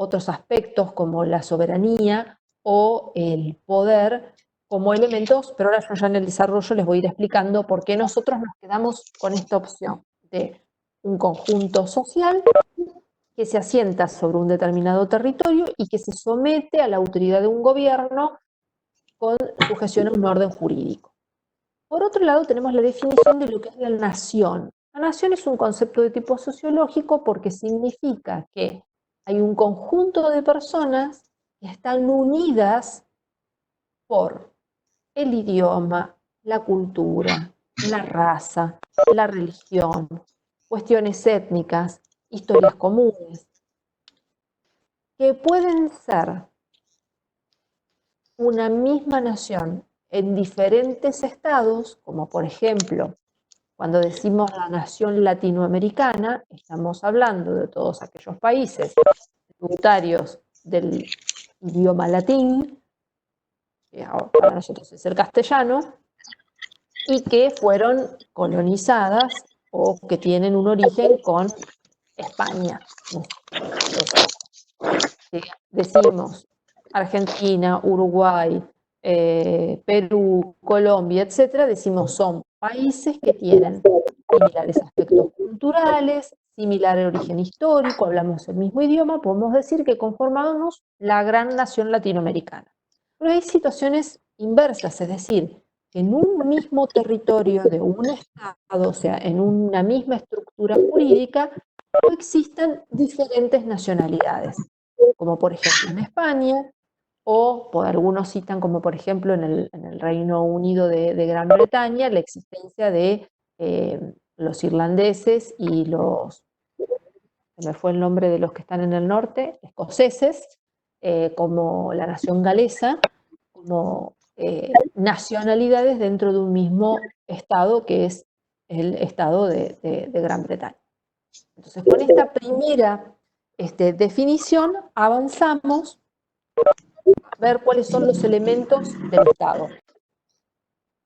otros aspectos como la soberanía o el poder como elementos, pero ahora yo ya en el desarrollo les voy a ir explicando por qué nosotros nos quedamos con esta opción de un conjunto social que se asienta sobre un determinado territorio y que se somete a la autoridad de un gobierno con sujeción a un orden jurídico. Por otro lado, tenemos la definición de lo que es la nación. La nación es un concepto de tipo sociológico porque significa que hay un conjunto de personas que están unidas por el idioma, la cultura, la raza, la religión, cuestiones étnicas, historias comunes, que pueden ser una misma nación en diferentes estados, como por ejemplo, cuando decimos la nación latinoamericana, estamos hablando de todos aquellos países tributarios del idioma latín, que para nosotros es el castellano, y que fueron colonizadas o que tienen un origen con España. Decimos Argentina, Uruguay, Perú, Colombia, etcétera, decimos son países que tienen similares aspectos culturales, similar origen histórico, hablamos el mismo idioma, podemos decir que conformamos la gran nación latinoamericana. Pero hay situaciones inversas, es decir, que en un mismo territorio de un estado, o sea, en una misma estructura jurídica, coexistan diferentes nacionalidades, como por ejemplo en España, o por algunos citan como por ejemplo en el Reino Unido de Gran Bretaña, la existencia de los irlandeses y se me fue el nombre de los que están en el norte, escoceses, como la nación galesa, como nacionalidades dentro de un mismo estado que es el estado de Gran Bretaña. Entonces, con esta primera definición avanzamos a ver cuáles son los elementos del Estado.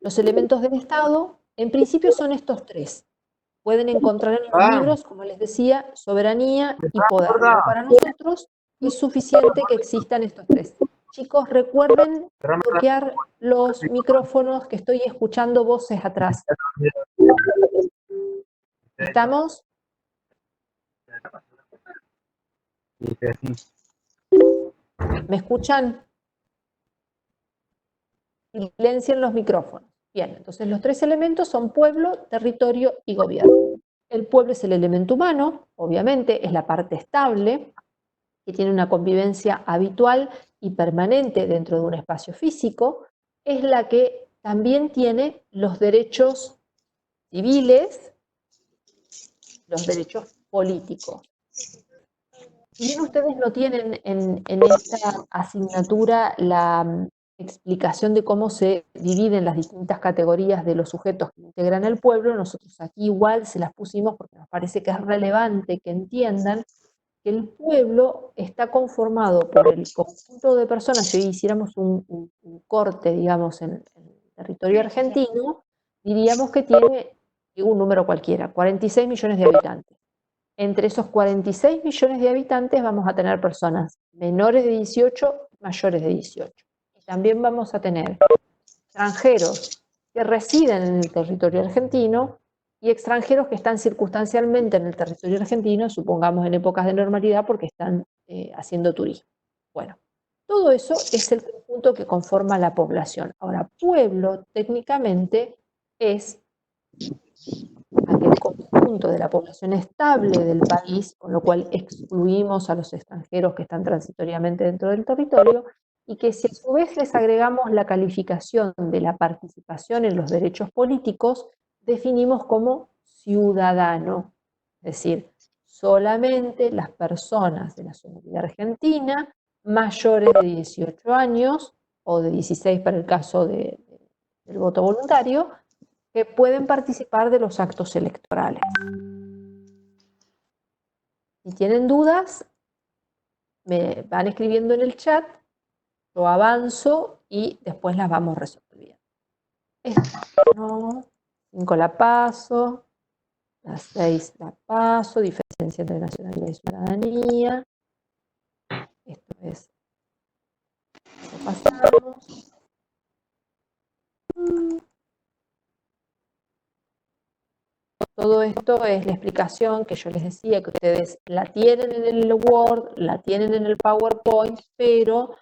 Los elementos del Estado, en principio, son estos tres. Pueden encontrar en los libros, como les decía, soberanía y poder. Pero para nosotros es suficiente que existan estos tres. Chicos, recuerden bloquear los micrófonos, que estoy escuchando voces atrás. ¿Estamos? ¿Me escuchan? Silencien los micrófonos. Bien, entonces los tres elementos son pueblo, territorio y gobierno. El pueblo es el elemento humano, obviamente, es la parte estable, que tiene una convivencia habitual y permanente dentro de un espacio físico, es la que también tiene los derechos civiles, los derechos políticos. Si bien ustedes no tienen en esta asignatura la explicación de cómo se dividen las distintas categorías de los sujetos que integran el pueblo, nosotros aquí igual se las pusimos porque nos parece que es relevante que entiendan que el pueblo está conformado por el conjunto de personas. Si hoy hiciéramos un corte, digamos, en el territorio argentino, diríamos que tiene un número cualquiera, 46 millones de habitantes. Entre esos 46 millones de habitantes vamos a tener personas menores de 18, mayores de 18. Y también vamos a tener extranjeros que residen en el territorio argentino y extranjeros que están circunstancialmente en el territorio argentino, supongamos en épocas de normalidad porque están haciendo turismo. Bueno, todo eso es el conjunto que conforma la población. Ahora, pueblo técnicamente es aquel conjunto de la población estable del país, con lo cual excluimos a los extranjeros que están transitoriamente dentro del territorio, y que si a su vez les agregamos la calificación de la participación en los derechos políticos, definimos como ciudadano, es decir, solamente las personas de nacionalidad argentina mayores de 18 años, o de 16 para el caso del voto voluntario, que pueden participar de los actos electorales. Si tienen dudas, me van escribiendo en el chat, yo avanzo y después las vamos resolviendo. No, 5 la paso, las 6 la paso, diferencia entre nacionalidad y ciudadanía. Entonces, pasamos. Todo esto es la explicación que yo les decía, que ustedes la tienen en el Word, la tienen en el PowerPoint, pero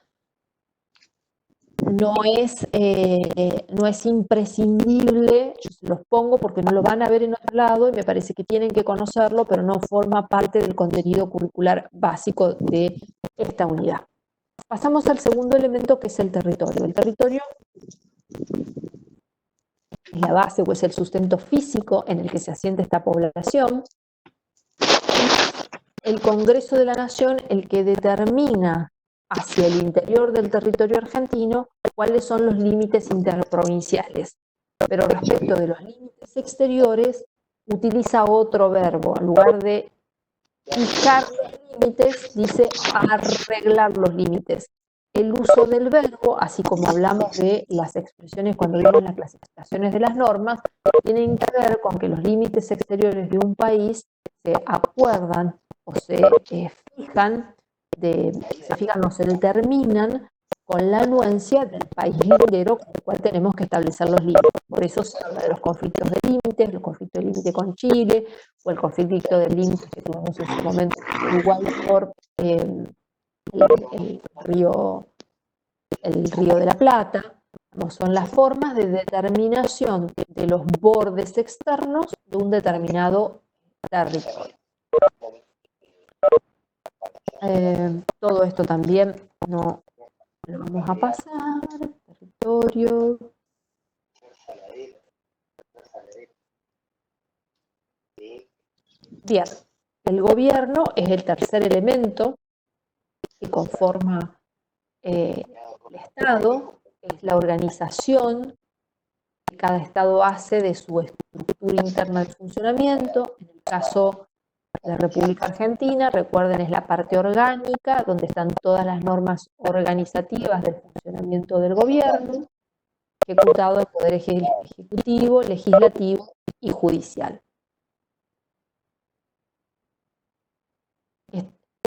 no es imprescindible. Yo se los pongo porque no lo van a ver en otro lado y me parece que tienen que conocerlo, pero no forma parte del contenido curricular básico de esta unidad. Pasamos al segundo elemento, que es el territorio. El territorio es la base o es el sustento físico en el que se asienta esta población. El Congreso de la Nación el que determina hacia el interior del territorio argentino cuáles son los límites interprovinciales. Pero respecto de los límites exteriores, utiliza otro verbo. En lugar de fijar los límites, dice arreglar los límites. El uso del verbo, así como hablamos de las expresiones cuando vimos las clasificaciones de las normas, tienen que ver con que los límites exteriores de un país se acuerdan o se fijan, no se determinan con la anuencia del país lindero con el cual tenemos que establecer los límites. Por eso se habla de los conflictos de límites, los conflictos de límite con Chile, o el conflicto de límites que tuvimos en su momento en Uruguay por el río de la Plata. Son las formas de determinación de los bordes externos de un determinado territorio. Todo esto también no lo vamos a pasar. Territorio. Bien, el gobierno es el tercer elemento que conforma el Estado, es la organización que cada Estado hace de su estructura interna de funcionamiento. En el caso de la República Argentina, recuerden, es la parte orgánica, donde están todas las normas organizativas del funcionamiento del gobierno, ejecutado el Poder Ejecutivo, Legislativo y Judicial.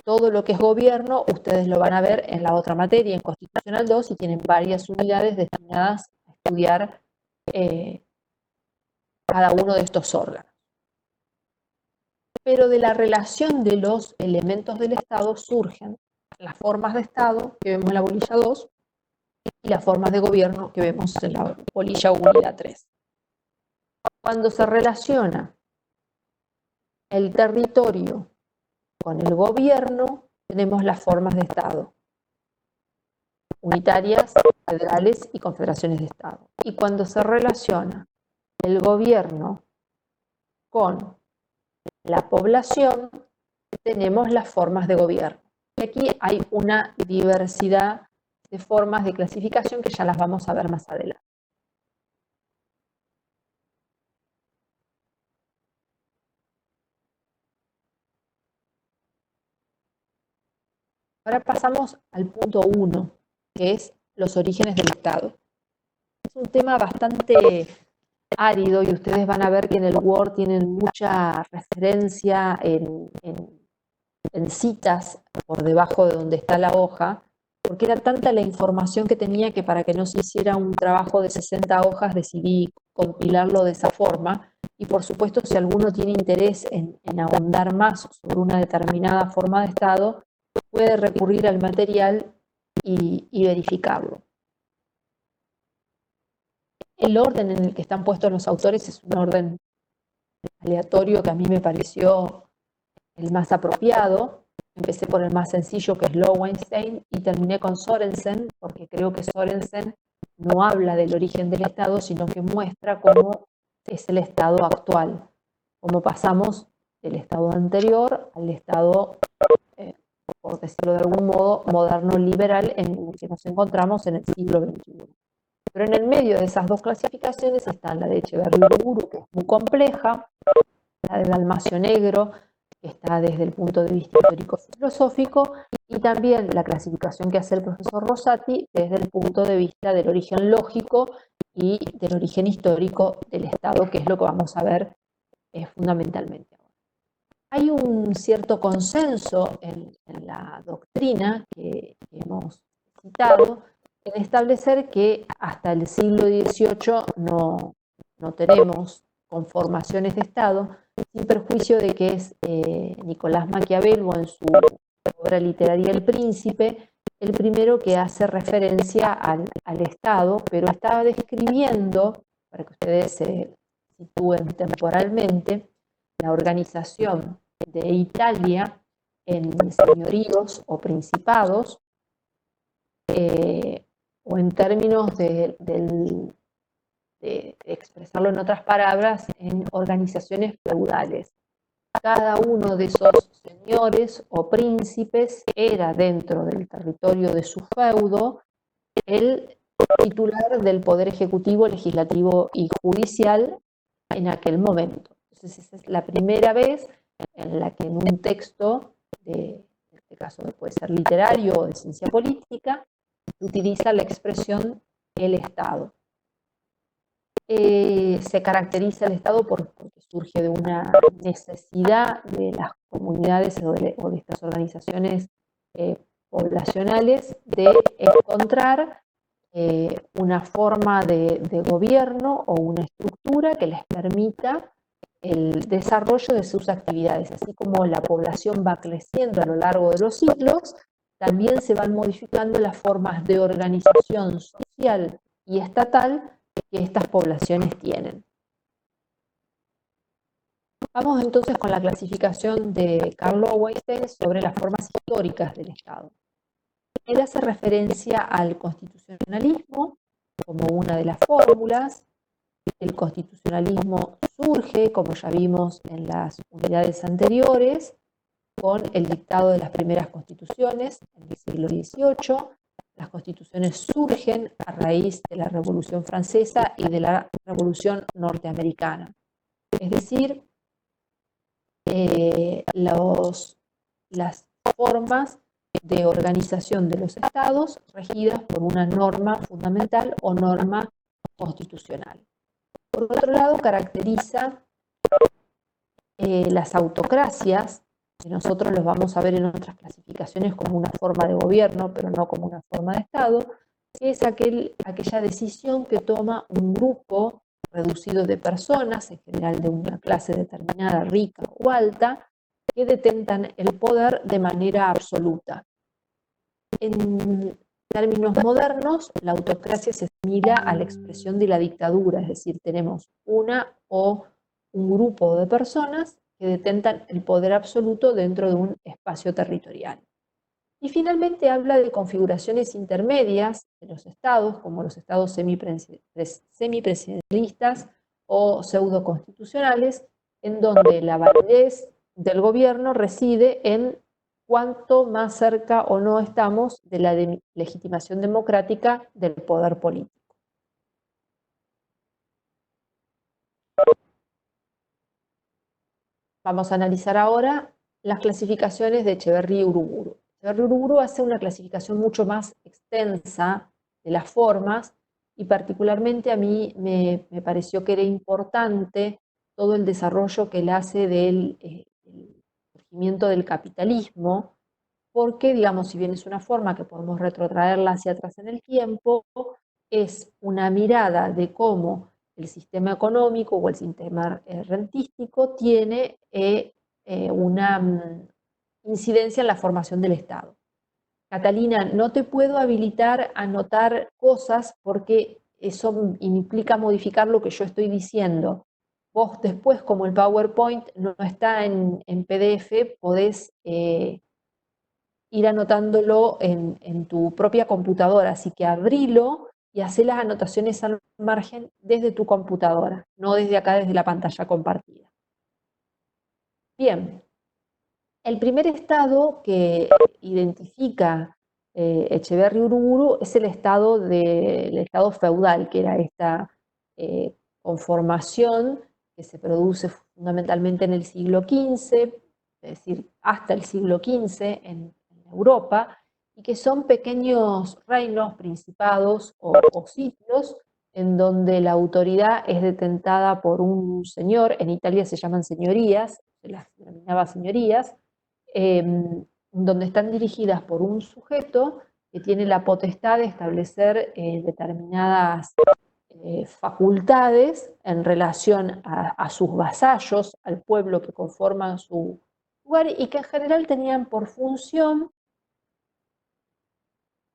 Todo lo que es gobierno, ustedes lo van a ver en la otra materia, en Constitucional 2, y tienen varias unidades destinadas a estudiar cada uno de estos órganos. Pero de la relación de los elementos del Estado surgen las formas de Estado que vemos en la bolilla 2 y las formas de gobierno que vemos en la bolilla unidad 3. Cuando se relaciona el territorio con el gobierno, tenemos las formas de Estado: unitarias, federales y confederaciones de Estado. Y cuando se relaciona el gobierno con la población, tenemos las formas de gobierno. Y aquí hay una diversidad de formas de clasificación que ya las vamos a ver más adelante. Ahora pasamos al punto 1, que es los orígenes del Estado. Es un tema bastante árido y ustedes van a ver que en el Word tienen mucha referencia en citas por debajo de donde está la hoja, porque era tanta la información que tenía que para que no se hiciera un trabajo de 60 hojas decidí compilarlo de esa forma. Y por supuesto, si alguno tiene interés en ahondar más sobre una determinada forma de Estado, puede recurrir al material y verificarlo. El orden en el que están puestos los autores es un orden aleatorio que a mí me pareció el más apropiado. Empecé por el más sencillo, que es Lowenstein, y terminé con Sorensen, porque creo que Sorensen no habla del origen del Estado, sino que muestra cómo es el Estado actual, cómo pasamos del Estado anterior al Estado, por decirlo de algún modo, moderno liberal en el que nos encontramos en el siglo XXI. Pero en el medio de esas dos clasificaciones están la de Echeverría-Uriburu, que es muy compleja, la de Dalmacio Negro, que está desde el punto de vista histórico-filosófico, y también la clasificación que hace el profesor Rosati desde el punto de vista del origen lógico y del origen histórico del Estado, que es lo que vamos a ver fundamentalmente. Hay un cierto consenso en la doctrina que hemos citado, en establecer que hasta el siglo XVIII no tenemos conformaciones de Estado, sin perjuicio de que es Nicolás Maquiavelo en su obra literaria El Príncipe, el primero que hace referencia al Estado, pero estaba describiendo, para que ustedes se sitúen temporalmente, la organización de Italia en señoríos o principados, o en términos de expresarlo en otras palabras, en organizaciones feudales. Cada uno de esos señores o príncipes era dentro del territorio de su feudo el titular del poder ejecutivo, legislativo y judicial en aquel momento. Entonces esa es la primera vez en la que en un texto, en este caso puede ser literario o de ciencia política, se utiliza la expresión el Estado. Se caracteriza el Estado porque surge de una necesidad de las comunidades o de estas organizaciones poblacionales de encontrar una forma de gobierno o una estructura que les permita el desarrollo de sus actividades. Así como la población va creciendo a lo largo de los siglos, también se van modificando las formas de organización social y estatal que estas poblaciones tienen. Vamos entonces con la clasificación de Karl Lowenstein sobre las formas históricas del Estado. Él hace referencia al constitucionalismo como una de las fórmulas. El constitucionalismo surge, como ya vimos en las unidades anteriores, con el dictado de las primeras constituciones en el siglo XVIII. Las constituciones surgen a raíz de la Revolución Francesa y de la Revolución Norteamericana. Es decir, las formas de organización de los estados regidas por una norma fundamental o norma constitucional. Por otro lado, caracteriza las autocracias, que nosotros los vamos a ver en otras clasificaciones como una forma de gobierno, pero no como una forma de Estado, que es aquella decisión que toma un grupo reducido de personas, en general de una clase determinada, rica o alta, que detentan el poder de manera absoluta. En términos modernos, la autocracia se asimila a la expresión de la dictadura, es decir, tenemos una o un grupo de personas que detentan el poder absoluto dentro de un espacio territorial. Y finalmente habla de configuraciones intermedias de los estados, como los estados semipresidencialistas o pseudoconstitucionales, en donde la validez del gobierno reside en cuánto más cerca o no estamos de la legitimación democrática del poder político. Vamos a analizar ahora las clasificaciones de Etxeberry y Uruburu. Etxeberry y Uruburu hace una clasificación mucho más extensa de las formas y particularmente a mí me pareció que era importante todo el desarrollo que él hace del surgimiento del capitalismo, porque, digamos, si bien es una forma que podemos retrotraerla hacia atrás en el tiempo, es una mirada de cómo el sistema económico o el sistema rentístico tiene una incidencia en la formación del Estado. Catalina, no te puedo habilitar a anotar cosas porque eso implica modificar lo que yo estoy diciendo. Vos después, como el PowerPoint no está en PDF, podés ir anotándolo en tu propia computadora, así que abrilo y hacé las anotaciones al margen desde tu computadora, no desde acá, desde la pantalla compartida. Bien, el primer estado que identifica Etxeberry Uruburu es el estado feudal, que era esta conformación que se produce fundamentalmente en el siglo XV, es decir, hasta el siglo XV en Europa, y que son pequeños reinos, principados o sitios en donde la autoridad es detentada por un señor. En Italia se llaman señorías, se las denominaba señorías, donde están dirigidas por un sujeto que tiene la potestad de establecer determinadas facultades en relación a sus vasallos, al pueblo que conforman su lugar, y que en general tenían por función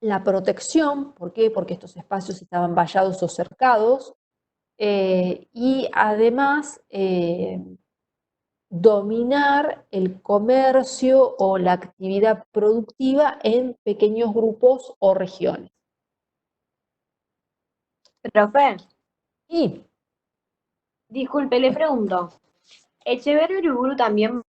la protección. ¿Por qué? Porque estos espacios estaban vallados o cercados, y además dominar el comercio o la actividad productiva en pequeños grupos o regiones. Profe, Y disculpe, le pregunto. Echeverri Uriburu también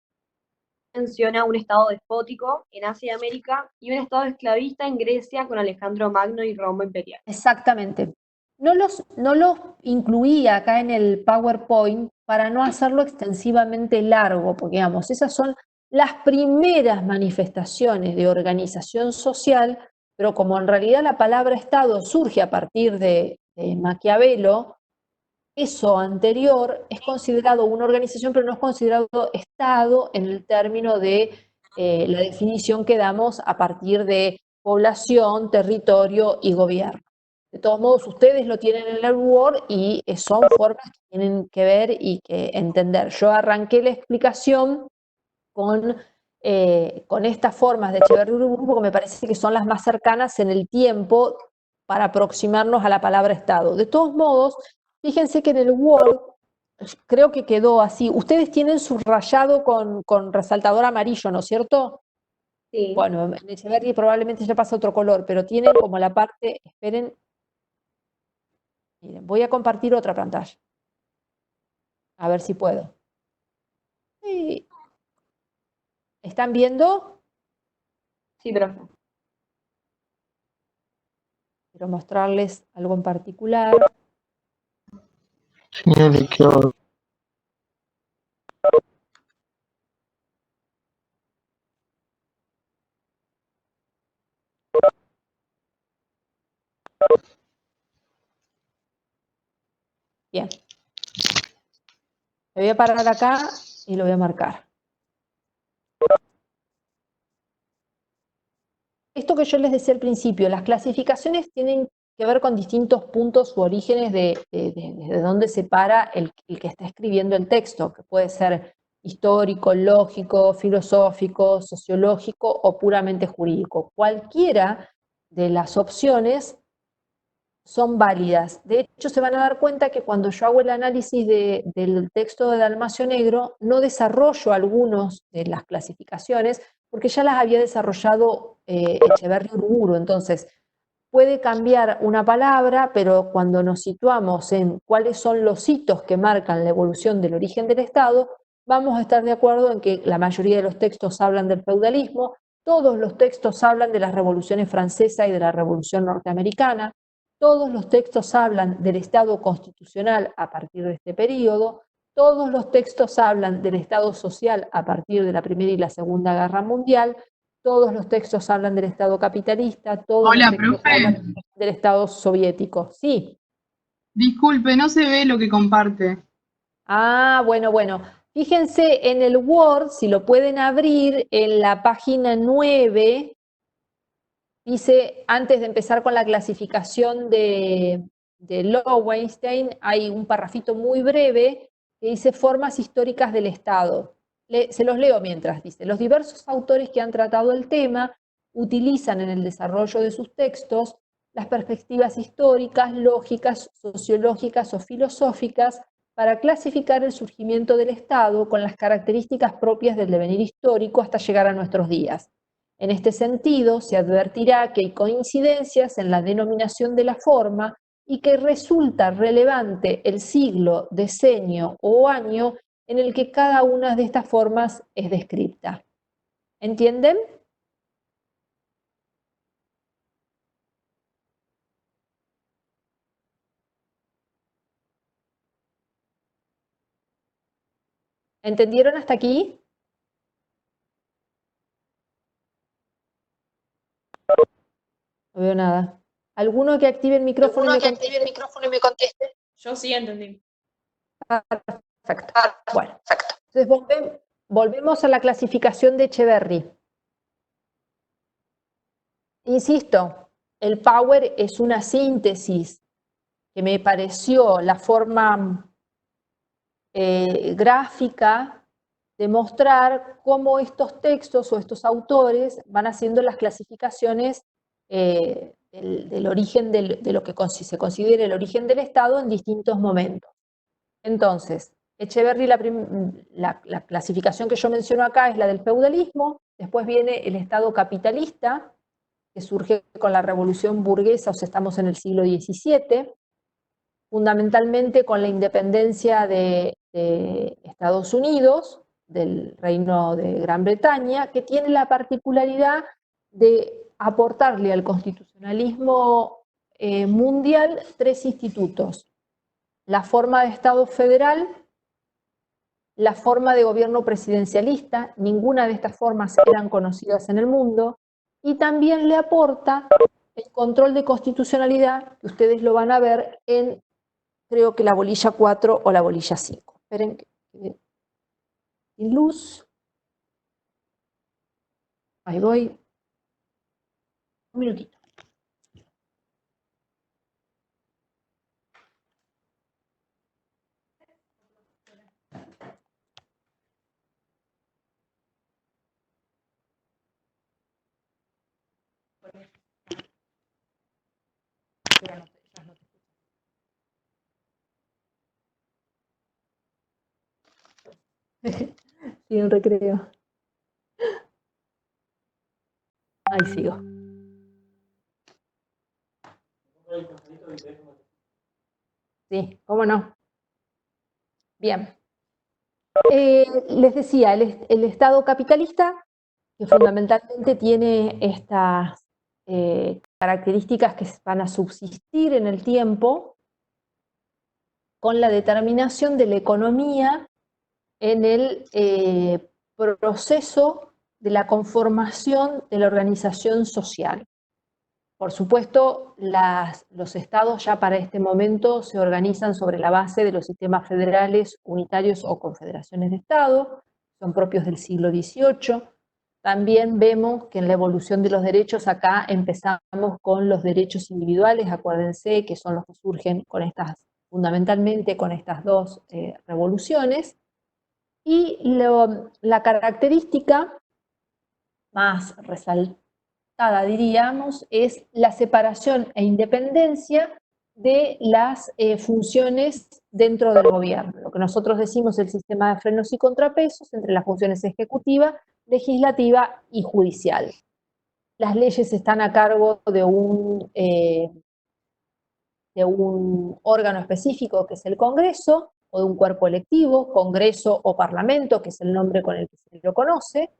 menciona un estado despótico en Asia y América y un estado esclavista en Grecia con Alejandro Magno y Roma imperial. exactamente. No los incluía acá en el PowerPoint para no hacerlo extensivamente largo, porque digamos, esas son las primeras manifestaciones de organización social, pero como en realidad la palabra Estado surge a partir de Maquiavelo, eso anterior es considerado una organización, pero no es considerado Estado en el término de la definición que damos a partir de población, territorio y gobierno. De todos modos, ustedes lo tienen en el Word y son formas que tienen que ver y que entender. Yo arranqué la explicación con estas formas de Echeverri Uriburu porque me parece que son las más cercanas en el tiempo para aproximarnos a la palabra Estado. De todos modos, fíjense que en el Word creo que quedó así. Ustedes tienen subrayado con resaltador amarillo, ¿no es cierto? Sí. Bueno, en Echeverri probablemente ya pasa otro color, pero tienen como la parte, esperen, miren, voy a compartir otra pantalla. A ver si puedo. Sí. ¿Están viendo? Sí, profe. Quiero mostrarles algo en particular. Señores, ¿qué hora? Bien. Me voy a parar acá y lo voy a marcar. Esto que yo les decía al principio, las clasificaciones tienen que ver con distintos puntos u orígenes de dónde se para el que está escribiendo el texto, que puede ser histórico, lógico, filosófico, sociológico o puramente jurídico. Cualquiera de las opciones son válidas. De hecho, se van a dar cuenta que cuando yo hago el análisis del texto de Dalmacio Negro, no desarrollo algunos de las clasificaciones, porque ya las había desarrollado Echeverri Uriburu. Entonces, puede cambiar una palabra, pero cuando nos situamos en cuáles son los hitos que marcan la evolución del origen del Estado, vamos a estar de acuerdo en que la mayoría de los textos hablan del feudalismo, todos los textos hablan de las revoluciones francesa y de la revolución norteamericana, todos los textos hablan del Estado constitucional a partir de este periodo, todos los textos hablan del Estado social a partir de la Primera y la Segunda Guerra Mundial, todos los textos hablan del Estado capitalista, todos Hola, los textos profe. hablan del Estado soviético. Sí. Disculpe, no se ve lo que comparte. Ah, bueno. Fíjense en el Word, si lo pueden abrir, en la página 9, dice, antes de empezar con la clasificación de Lowenstein, hay un parrafito muy breve que dice formas históricas del Estado. Se los leo mientras dice, los diversos autores que han tratado el tema utilizan en el desarrollo de sus textos las perspectivas históricas, lógicas, sociológicas o filosóficas para clasificar el surgimiento del Estado con las características propias del devenir histórico hasta llegar a nuestros días. En este sentido, se advertirá que hay coincidencias en la denominación de la forma y que resulta relevante el siglo, decenio o año en el que cada una de estas formas es descrita. ¿Entienden? ¿Entendieron hasta aquí? No veo nada. ¿Alguno que active el micrófono y me conteste? Yo sí entendí. Perfecto. Bueno, entonces volvemos a la clasificación de Echeverri. Insisto, el Power es una síntesis que me pareció la forma gráfica de mostrar cómo estos textos o estos autores van haciendo las clasificaciones del origen de lo que se considera el origen del Estado en distintos momentos. Entonces, Echeverry, la clasificación que yo menciono acá es la del feudalismo, después viene el Estado capitalista, que surge con la revolución burguesa, o sea, estamos en el siglo XVII, fundamentalmente con la independencia de Estados Unidos, del Reino de Gran Bretaña, que tiene la particularidad de aportarle al constitucionalismo mundial tres institutos: la forma de Estado federal, la forma de gobierno presidencialista, ninguna de estas formas eran conocidas en el mundo, y también le aporta el control de constitucionalidad, que ustedes lo van a ver en, creo que la bolilla 4 o la bolilla 5. Esperen, sin luz. Ahí voy. Un minutito. Sí, un recreo. Ahí sigo. Sí, cómo no. Bien. Les decía, el Estado capitalista, que fundamentalmente tiene estas características que van a subsistir en el tiempo, con la determinación de la economía en el proceso de la conformación de la organización social. Por supuesto, los estados ya para este momento se organizan sobre la base de los sistemas federales, unitarios o confederaciones de estado, son propios del siglo XVIII. También vemos que en la evolución de los derechos acá empezamos con los derechos individuales, acuérdense que son los que surgen fundamentalmente con estas dos revoluciones. Y la característica más resaltada, diríamos, es la separación e independencia de las funciones dentro del gobierno. Lo que nosotros decimos el sistema de frenos y contrapesos entre las funciones ejecutiva, legislativa y judicial. Las leyes están a cargo de un órgano específico que es el Congreso, o de un cuerpo electivo, Congreso o Parlamento, que es el nombre con el que se lo conoce,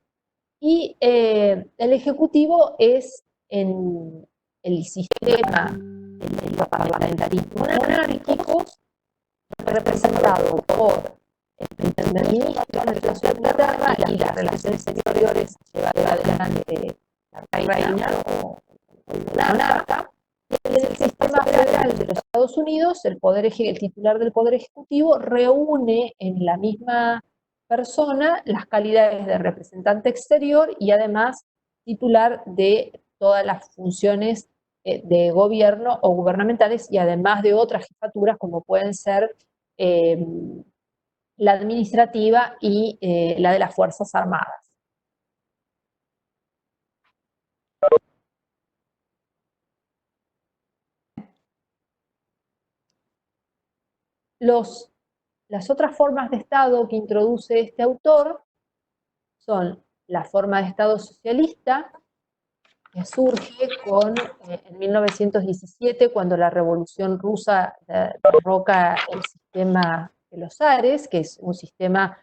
y el Ejecutivo es en el sistema del parlamentarismo monárquico, representado por el primer ministro de la Nación de Inglaterra y las relaciones exteriores llevadas adelante la reina o la monarca. En el sistema federal de los Estados Unidos, el titular del Poder Ejecutivo reúne en la misma persona las calidades de representante exterior y además titular de todas las funciones de gobierno o gubernamentales, y además de otras jefaturas como pueden ser la administrativa y la de las Fuerzas Armadas. Las otras formas de Estado que introduce este autor son la forma de Estado socialista, que surge en 1917, cuando la Revolución Rusa derroca el sistema de los zares, que es un sistema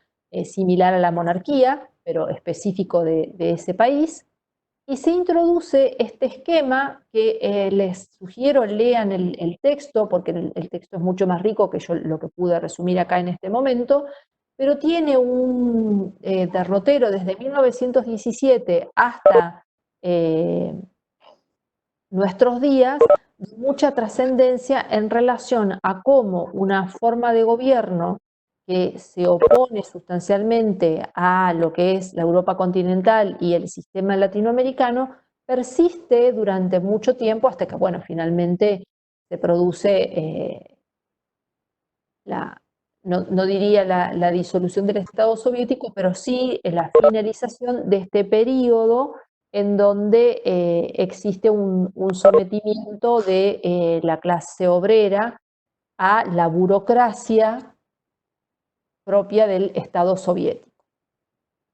similar a la monarquía, pero específico de ese país. Y se introduce este esquema que les sugiero lean el texto, porque el texto es mucho más rico que yo lo que pude resumir acá en este momento, pero tiene un derrotero desde 1917 hasta nuestros días, de mucha trascendencia en relación a cómo una forma de gobierno que se opone sustancialmente a lo que es la Europa continental y el sistema latinoamericano, persiste durante mucho tiempo hasta que, bueno, finalmente se produce no diría la disolución del Estado soviético, pero sí la finalización de este periodo en donde existe un sometimiento de la clase obrera a la burocracia propia del Estado soviético.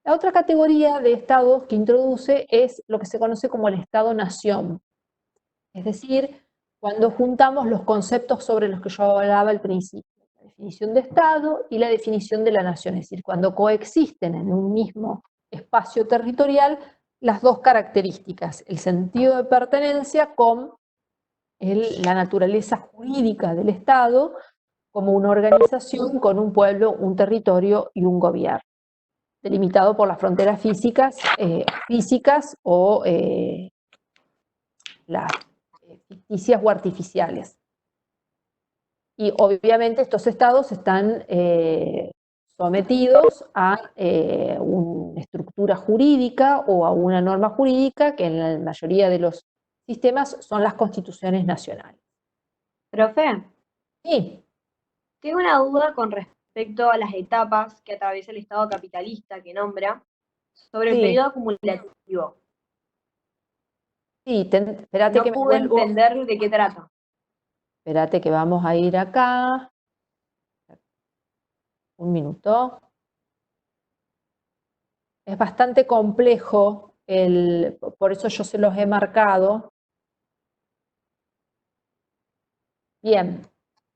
La otra categoría de estados que introduce es lo que se conoce como el Estado-nación, es decir, cuando juntamos los conceptos sobre los que yo hablaba al principio, la definición de Estado y la definición de la nación, es decir, cuando coexisten en un mismo espacio territorial las dos características, el sentido de pertenencia con la naturaleza jurídica del Estado como una organización con un pueblo, un territorio y un gobierno, delimitado por las fronteras físicas o las ficticias o artificiales. Y obviamente estos estados están sometidos a una estructura jurídica o a una norma jurídica que en la mayoría de los sistemas son las constituciones nacionales. Profe, Sí, tengo una duda con respecto a las etapas que atraviesa el Estado capitalista que nombra sobre el sí, periodo acumulativo. sí, espérate que No me pude vuelvo, entender de qué trata. espérate que vamos a ir acá, un minuto. Es bastante complejo, por eso yo se los he marcado. Bien,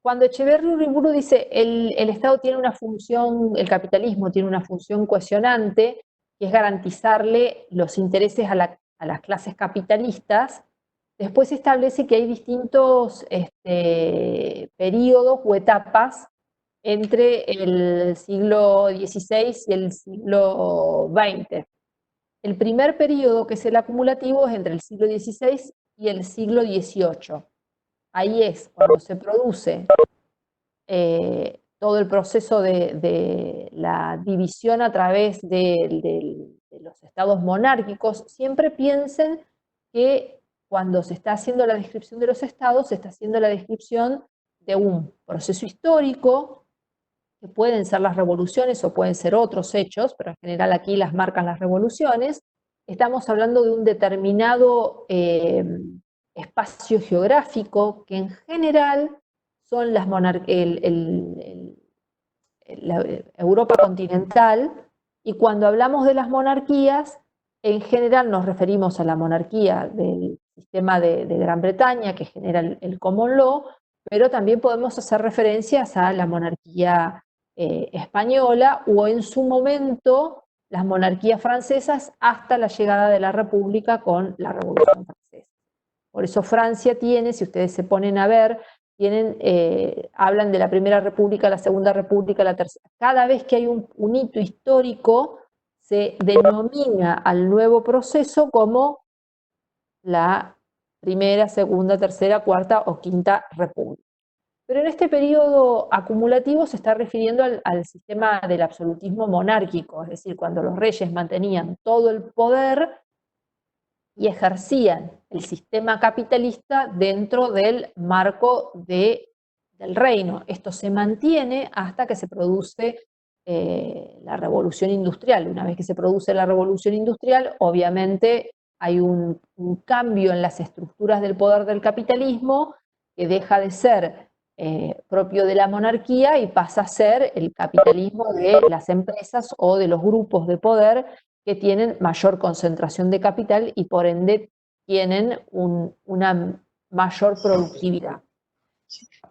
cuando Echeverri Uriburu dice el Estado tiene una función, el capitalismo tiene una función cohesionante, que es garantizarle los intereses a las clases capitalistas, después establece que hay distintos periodos o etapas entre el siglo XVI y el siglo XX. El primer periodo, que es el acumulativo, es entre el siglo XVI y el siglo XVIII. Ahí es cuando se produce todo el proceso de la división a través de los estados monárquicos. Siempre piensen que cuando se está haciendo la descripción de los estados, se está haciendo la descripción de un proceso histórico, que pueden ser las revoluciones o pueden ser otros hechos, pero en general aquí las marcan las revoluciones. Estamos hablando de un determinado espacio geográfico que en general son las la Europa continental, y cuando hablamos de las monarquías, en general nos referimos a la monarquía del sistema de Gran Bretaña, que genera el Common Law, pero también podemos hacer referencias a la monarquía española o en su momento las monarquías francesas hasta la llegada de la República con la Revolución Francesa. Por eso Francia tiene, si ustedes se ponen a ver, hablan de la Primera República, la Segunda República, la Tercera. Cada vez que hay un hito histórico, se denomina al nuevo proceso como la Primera, Segunda, Tercera, Cuarta o Quinta República. Pero en este periodo acumulativo se está refiriendo al sistema del absolutismo monárquico, es decir, cuando los reyes mantenían todo el poder y ejercían el sistema capitalista dentro del marco del reino. Esto se mantiene hasta que se produce la revolución industrial. Una vez que se produce la revolución industrial, obviamente hay un cambio en las estructuras del poder del capitalismo que deja de ser propio de la monarquía y pasa a ser el capitalismo de las empresas o de los grupos de poder que tienen mayor concentración de capital y por ende tienen una mayor productividad.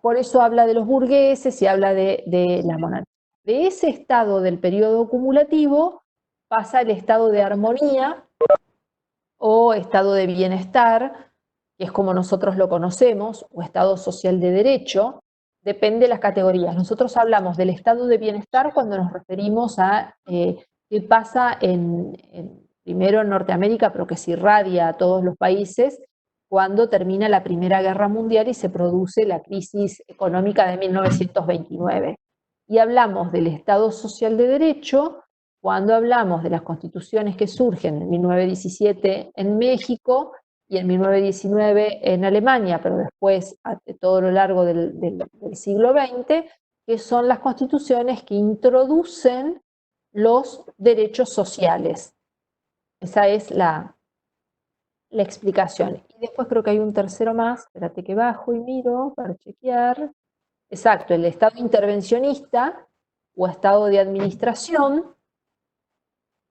Por eso habla de los burgueses y habla de la monarquía. De ese estado del periodo acumulativo pasa el estado de armonía o estado de bienestar, que es como nosotros lo conocemos, o estado social de derecho, depende de las categorías. Nosotros hablamos del estado de bienestar cuando nos referimos a qué pasa primero en Norteamérica, pero que se irradia a todos los países, cuando termina la Primera Guerra Mundial y se produce la crisis económica de 1929. Y hablamos del Estado social de derecho cuando hablamos de las constituciones que surgen en 1917 en México y en 1919 en Alemania, pero después a todo lo largo del siglo XX, que son las constituciones que introducen los derechos sociales. Esa es la explicación. Y después creo que hay un tercero más, espérate que bajo y miro para chequear. Exacto, el estado intervencionista o estado de administración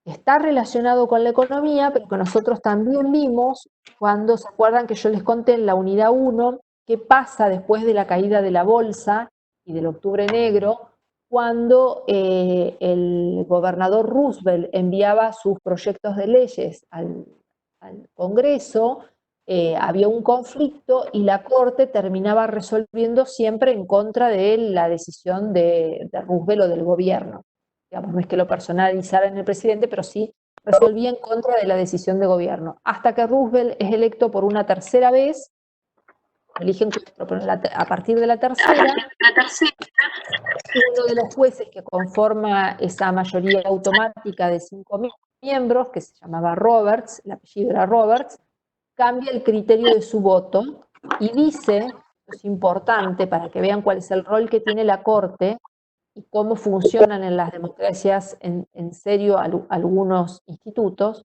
está relacionado con la economía, pero que nosotros también vimos cuando, ¿se acuerdan que yo les conté en la unidad 1 qué pasa después de la caída de la bolsa y del octubre negro, cuando el gobernador Roosevelt enviaba sus proyectos de leyes al Congreso? Había un conflicto y la Corte terminaba resolviendo siempre en contra de la decisión de Roosevelt o del gobierno. Digamos, no es que lo personalizara en el presidente, pero sí resolvía en contra de la decisión de gobierno. Hasta que Roosevelt es electo por una tercera vez, eligen cuatro, pero a partir de la tercera, uno de los jueces que conforma esa mayoría automática de 5 miembros, que se llamaba Roberts, el apellido era Roberts, cambia el criterio de su voto y dice, es importante para que vean cuál es el rol que tiene la Corte y cómo funcionan en las democracias en serio algunos institutos.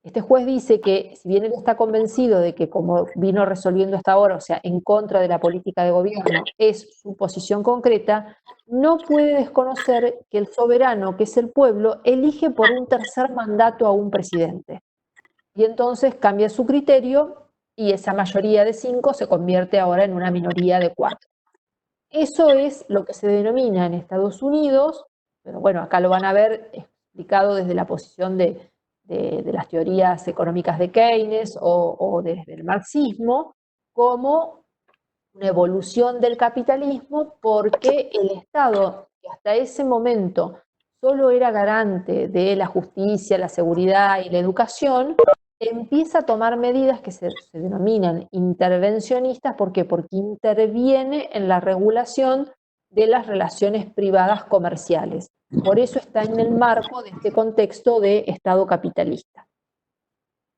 Este juez dice que si bien él está convencido de que como vino resolviendo hasta ahora, o sea, en contra de la política de gobierno, es su posición concreta, no puede desconocer que el soberano, que es el pueblo, elige por un tercer mandato a un presidente. Y entonces cambia su criterio y esa mayoría de 5 se convierte ahora en una minoría de 4. Eso es lo que se denomina en Estados Unidos, pero bueno, acá lo van a ver explicado desde la posición de las teorías económicas de Keynes o desde el marxismo, como una evolución del capitalismo, porque el Estado, que hasta ese momento solo era garante de la justicia, la seguridad y la educación, empieza a tomar medidas que se denominan intervencionistas. ¿Por qué? Porque interviene en la regulación de las relaciones privadas comerciales. Por eso está en el marco de este contexto de Estado capitalista.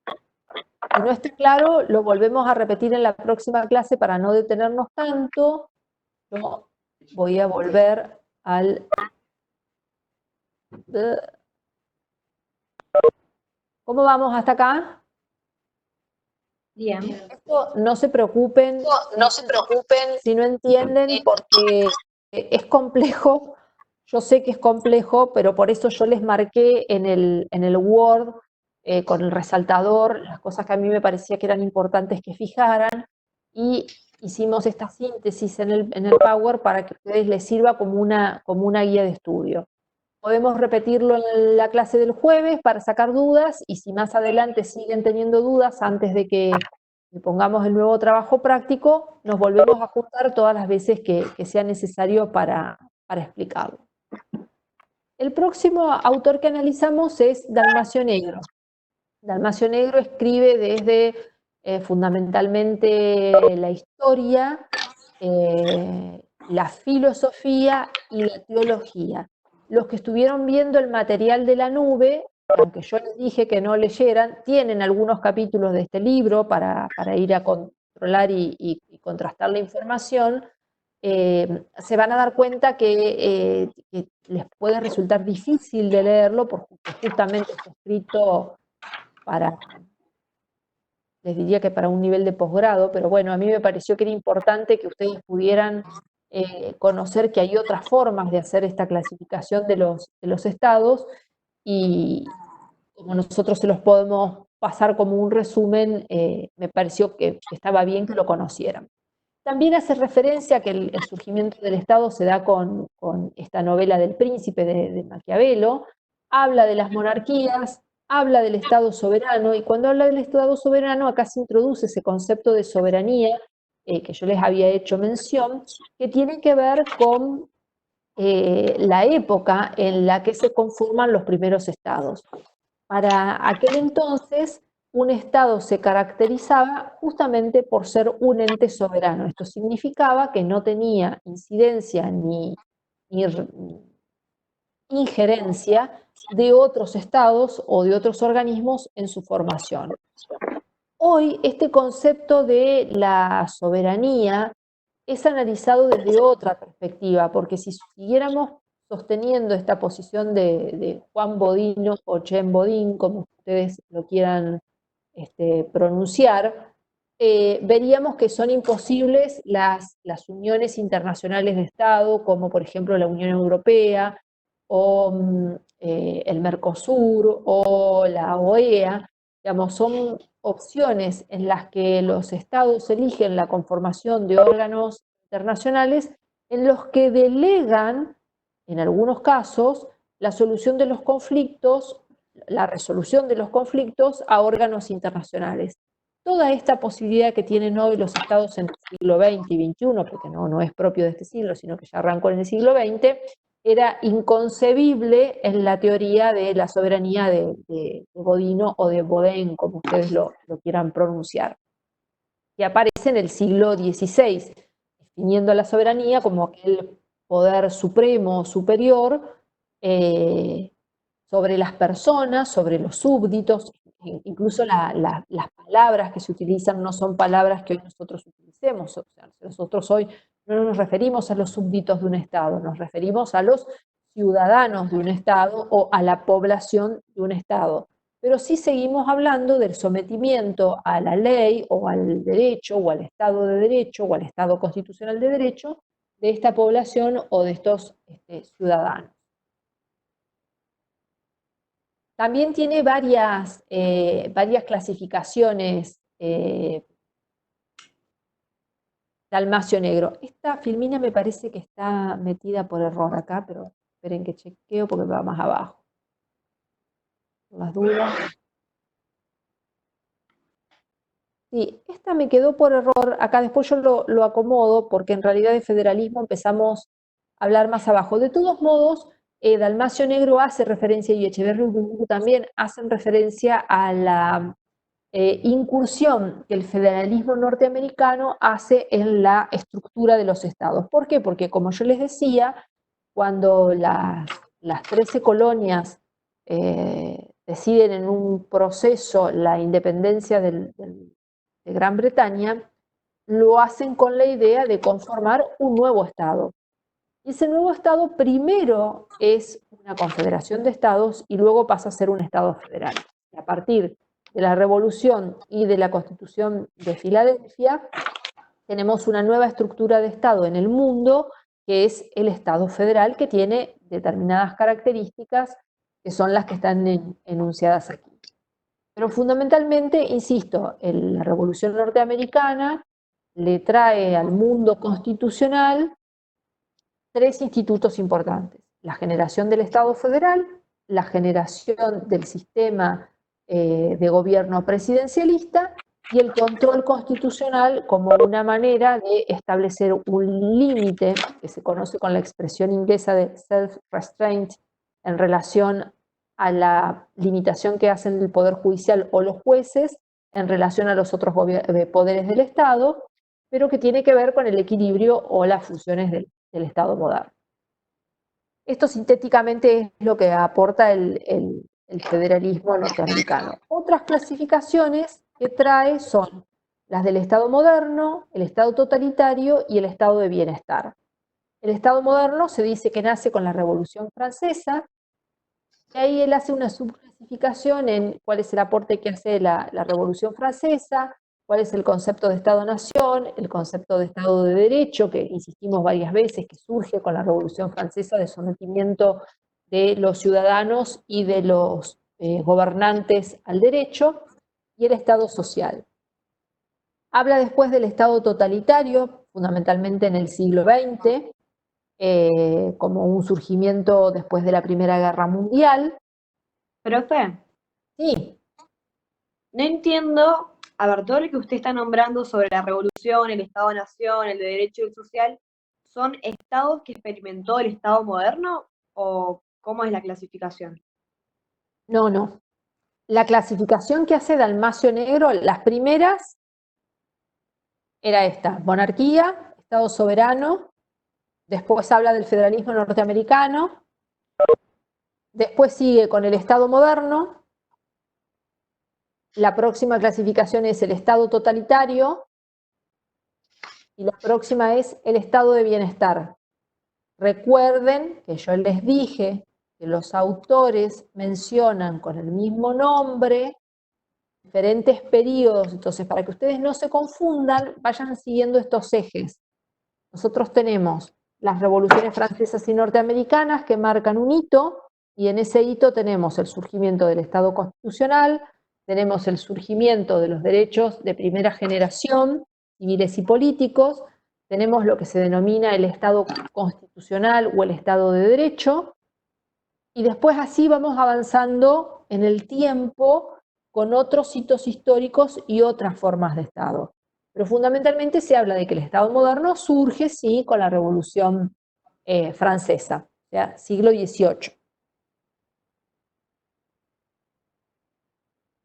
Si no está claro, lo volvemos a repetir en la próxima clase para no detenernos tanto. Yo voy a volver al... ¿Cómo vamos hasta acá? Bien. Esto no se preocupen si no entienden, porque es complejo. Yo sé que es complejo, pero por eso yo les marqué en el Word con el resaltador las cosas que a mí me parecía que eran importantes que fijaran, y hicimos esta síntesis en el Power para que a ustedes les sirva como una guía de estudio. Podemos repetirlo en la clase del jueves para sacar dudas, y si más adelante siguen teniendo dudas antes de que pongamos el nuevo trabajo práctico, nos volvemos a juntar todas las veces que sea necesario para explicarlo. El próximo autor que analizamos es Dalmacio Negro. Dalmacio Negro escribe desde fundamentalmente la historia, la filosofía y la teología. Los que estuvieron viendo el material de la nube, aunque yo les dije que no leyeran, tienen algunos capítulos de este libro para ir a controlar y contrastar la información. Se van a dar cuenta que les puede resultar difícil de leerlo porque justamente está escrito para, les diría que para un nivel de posgrado, pero bueno, a mí me pareció que era importante que ustedes pudieran conocer que hay otras formas de hacer esta clasificación de los estados, y como nosotros se los podemos pasar como un resumen, me pareció que estaba bien que lo conocieran. También hace referencia a que el surgimiento del Estado se da con esta novela del Príncipe de Maquiavelo, habla de las monarquías, habla del Estado soberano, y cuando habla del Estado soberano acá se introduce ese concepto de soberanía que yo les había hecho mención, que tiene que ver con la época en la que se conforman los primeros estados. Para aquel entonces, un Estado se caracterizaba justamente por ser un ente soberano. Esto significaba que no tenía incidencia ni injerencia de otros estados o de otros organismos en su formación. Hoy este concepto de la soberanía es analizado desde otra perspectiva, porque si siguiéramos sosteniendo esta posición de Juan Bodino o Chen Bodin, como ustedes lo quieran pronunciar, veríamos que son imposibles las uniones internacionales de Estado, como por ejemplo la Unión Europea o el Mercosur o la OEA. Digamos, son opciones en las que los estados eligen la conformación de órganos internacionales en los que delegan, en algunos casos, la solución de los conflictos, la resolución de los conflictos a órganos internacionales. Toda esta posibilidad que tienen hoy los estados en el siglo XX y XXI, porque no es propio de este siglo, sino que ya arrancó en el siglo XX, era inconcebible en la teoría de la soberanía de Bodino o de Boudin, como ustedes lo quieran pronunciar, que aparece en el siglo XVI, definiendo la soberanía como aquel poder supremo, superior, sobre las personas, sobre los súbditos. Incluso las palabras que se utilizan no son palabras que hoy nosotros utilicemos. O sea, nosotros hoy no nos referimos a los súbditos de un Estado, nos referimos a los ciudadanos de un Estado o a la población de un Estado. Pero sí seguimos hablando del sometimiento a la ley o al derecho o al Estado de Derecho o al Estado constitucional de Derecho de esta población o de estos ciudadanos. También tiene varias clasificaciones Dalmacio Negro. Esta filmina me parece que está metida por error acá, pero esperen que chequeo porque va más abajo. Por las dudas. Sí, esta me quedó por error. Acá después yo lo acomodo porque en realidad de federalismo empezamos a hablar más abajo. De todos modos, Dalmacio Negro hace referencia y Echeverri Uriburu también hacen referencia a la incursión que el federalismo norteamericano hace en la estructura de los estados. ¿Por qué? Porque como yo les decía, cuando las 13 colonias deciden en un proceso la independencia de Gran Bretaña, lo hacen con la idea de conformar un nuevo estado. Y ese nuevo estado primero es una confederación de estados y luego pasa a ser un estado federal. Y a partir de la Revolución y de la Constitución de Filadelfia, tenemos una nueva estructura de Estado en el mundo, que es el Estado federal, que tiene determinadas características que son las que están enunciadas aquí. Pero fundamentalmente, insisto, la Revolución norteamericana le trae al mundo constitucional tres institutos importantes: la generación del Estado federal, la generación del sistema de gobierno presidencialista y el control constitucional como una manera de establecer un límite que se conoce con la expresión inglesa de self-restraint en relación a la limitación que hacen el Poder Judicial o los jueces en relación a los otros poderes del Estado, pero que tiene que ver con el equilibrio o las funciones del Estado moderno. Esto sintéticamente es lo que aporta el federalismo norteamericano. Otras clasificaciones que trae son las del Estado moderno, el Estado totalitario y el Estado de bienestar. El Estado moderno se dice que nace con la Revolución Francesa, y ahí él hace una subclasificación en cuál es el aporte que hace la Revolución Francesa, cuál es el concepto de Estado-Nación, el concepto de Estado de Derecho, que insistimos varias veces, que surge con la Revolución Francesa de sometimiento de los ciudadanos y de los gobernantes al derecho, y el Estado social. Habla después del Estado totalitario, fundamentalmente en el siglo XX, como un surgimiento después de la Primera Guerra Mundial. Profe, Sí, no entiendo, a ver, todo lo que usted está nombrando sobre la revolución, el Estado-Nación, el de derecho y el social, ¿son estados que experimentó el Estado moderno o cómo es la clasificación? no. La clasificación que hace Dalmacio Negro, las primeras, era esta: monarquía, Estado soberano, después habla del federalismo norteamericano, después sigue con el Estado moderno, La próxima clasificación es el estado totalitario y la próxima es el estado de bienestar. Recuerden que yo les dije que los autores mencionan con el mismo nombre diferentes periodos, entonces para que ustedes no se confundan, vayan siguiendo estos ejes. Nosotros tenemos las revoluciones francesas y norteamericanas que marcan un hito, y en ese hito tenemos el surgimiento del Estado constitucional, tenemos el surgimiento de los derechos de primera generación, civiles y políticos, tenemos lo que se denomina el Estado constitucional o el Estado de Derecho, y después así vamos avanzando en el tiempo con otros hitos históricos y otras formas de Estado. Pero fundamentalmente se habla de que el Estado moderno surge, sí, con la Revolución Francesa, o sea, siglo XVIII.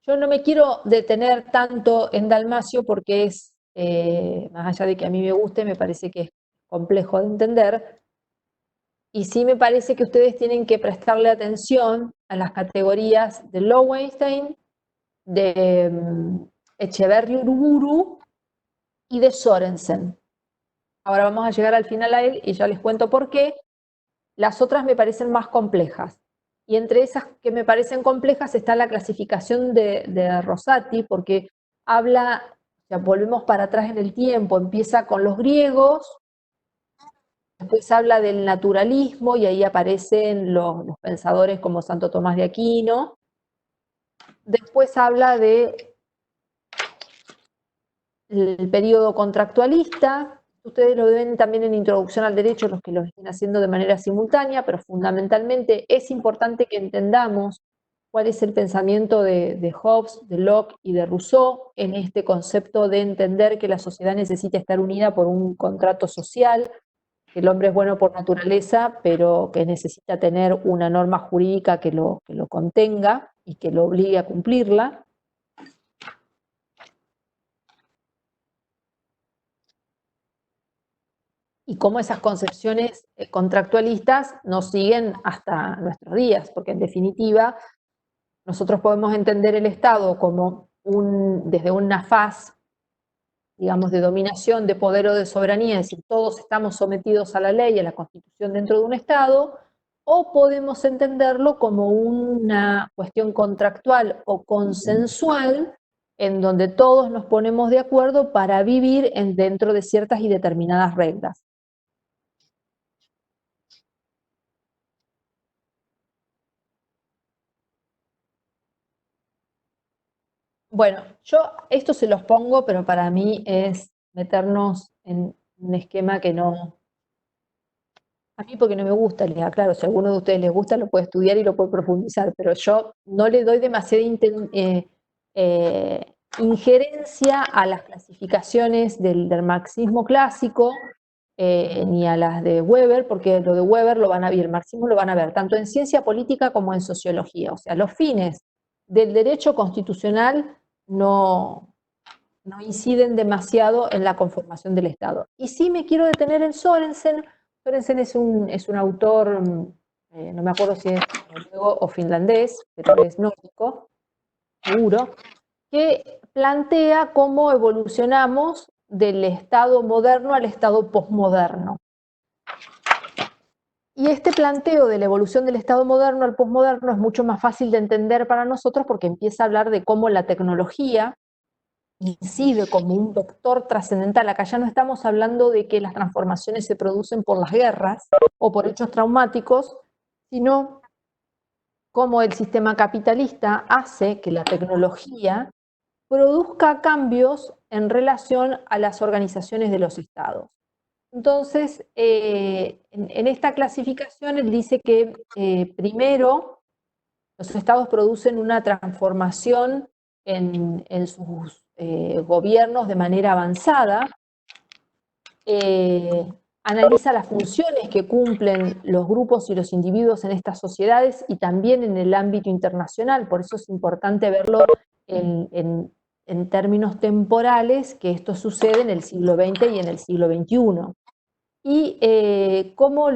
Yo no me quiero detener tanto en Dalmacio porque es, más allá de que a mí me guste, me parece que es complejo de entender, y sí me parece que ustedes tienen que prestarle atención a las categorías de Lowenstein, de Echeverri Uriburu y de Sorensen. Ahora vamos a llegar al final a él y ya les cuento por qué. Las otras me parecen más complejas. Y entre esas que me parecen complejas está la clasificación de Rosati, porque habla, o sea, volvemos para atrás en el tiempo, empieza con los griegos, después habla del naturalismo y ahí aparecen los pensadores como Santo Tomás de Aquino. Después habla del periodo contractualista. Ustedes lo ven también en Introducción al Derecho, los que lo estén haciendo de manera simultánea, pero fundamentalmente es importante que entendamos cuál es el pensamiento de Hobbes, de Locke y de Rousseau en este concepto de entender que la sociedad necesita estar unida por un contrato social, que el hombre es bueno por naturaleza, pero que necesita tener una norma jurídica que lo contenga y que lo obligue a cumplirla. Y cómo esas concepciones contractualistas nos siguen hasta nuestros días, porque en definitiva nosotros podemos entender el Estado como desde una faz, digamos, de dominación, de poder o de soberanía, es decir, todos estamos sometidos a la ley y a la Constitución dentro de un Estado, o podemos entenderlo como una cuestión contractual o consensual, en donde todos nos ponemos de acuerdo para vivir dentro de ciertas y determinadas reglas. Bueno, yo esto se los pongo, pero para mí es meternos en un esquema que no, a mí porque no me gusta, les aclaro, si a alguno de ustedes les gusta lo puede estudiar y lo puede profundizar, pero yo no le doy demasiada injerencia a las clasificaciones del marxismo clásico, ni a las de Weber, porque lo de Weber lo van a ver, el marxismo lo van a ver tanto en ciencia política como en sociología, o sea, los fines del derecho constitucional no inciden demasiado en la conformación del Estado. Y sí me quiero detener en Sorensen. Sorensen es un autor, no me acuerdo si es noruego o finlandés, pero es nórdico, seguro, que plantea cómo evolucionamos del Estado moderno al Estado posmoderno. Y este planteo de la evolución del Estado moderno al posmoderno es mucho más fácil de entender para nosotros porque empieza a hablar de cómo la tecnología incide como un vector trascendental. Acá ya no estamos hablando de que las transformaciones se producen por las guerras o por hechos traumáticos, sino cómo el sistema capitalista hace que la tecnología produzca cambios en relación a las organizaciones de los estados. Entonces, en esta clasificación él dice que primero los estados producen una transformación en sus gobiernos de manera avanzada, analiza las funciones que cumplen los grupos y los individuos en estas sociedades y también en el ámbito internacional, por eso es importante verlo en términos temporales, que esto sucede en el siglo XX y en el siglo XXI. Y cómo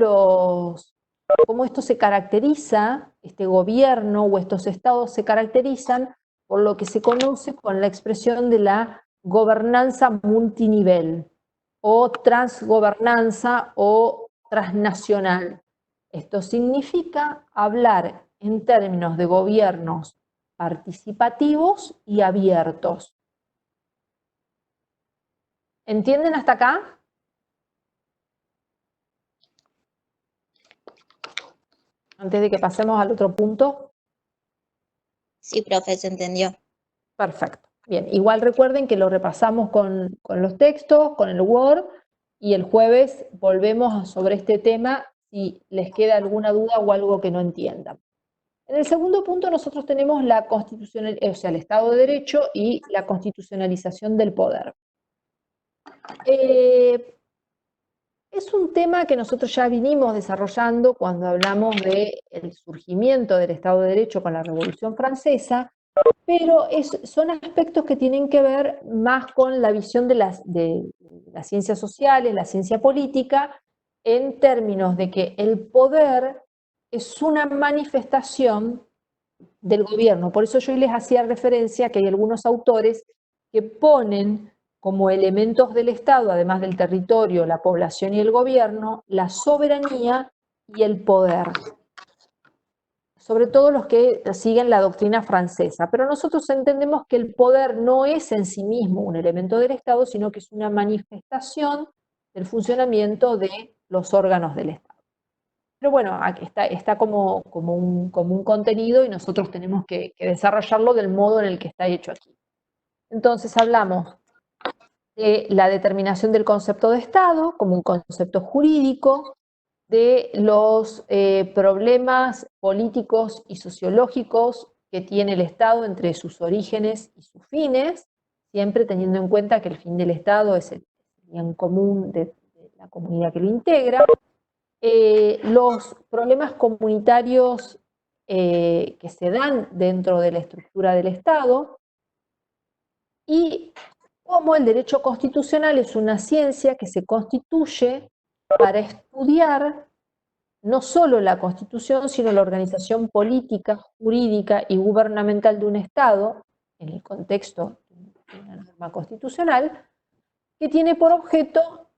esto se caracteriza, este gobierno o estos estados se caracterizan por lo que se conoce con la expresión de la gobernanza multinivel o transgobernanza o transnacional. Esto significa hablar en términos de gobiernos participativos y abiertos. ¿Entienden hasta acá? Antes de que pasemos al otro punto. Sí, profe, se entendió. Perfecto. Bien, igual recuerden que lo repasamos con los textos, con el Word, y el jueves volvemos sobre este tema si les queda alguna duda o algo que no entiendan. En el segundo punto nosotros tenemos la constitución, o sea, el Estado de Derecho y la constitucionalización del poder. Es un tema que nosotros ya vinimos desarrollando cuando hablamos del surgimiento del Estado de Derecho con la Revolución Francesa, pero son aspectos que tienen que ver más con la visión de las ciencias sociales, la ciencia política, en términos de que el poder es una manifestación del gobierno. Por eso yo les hacía referencia que hay algunos autores que ponen como elementos del Estado, además del territorio, la población y el gobierno, la soberanía y el poder. Sobre todo los que siguen la doctrina francesa. Pero nosotros entendemos que el poder no es en sí mismo un elemento del Estado, sino que es una manifestación del funcionamiento de los órganos del Estado. Pero bueno, aquí está como un contenido y nosotros tenemos que desarrollarlo del modo en el que está hecho aquí. Entonces hablamos de la determinación del concepto de Estado como un concepto jurídico, de los problemas políticos y sociológicos que tiene el Estado entre sus orígenes y sus fines, siempre teniendo en cuenta que el fin del Estado es el bien común de la comunidad que lo integra, los problemas comunitarios que se dan dentro de la estructura del Estado y cómo el derecho constitucional es una ciencia que se constituye para estudiar no solo la Constitución, sino la organización política, jurídica y gubernamental de un Estado, en el contexto de una norma constitucional, que tiene por objeto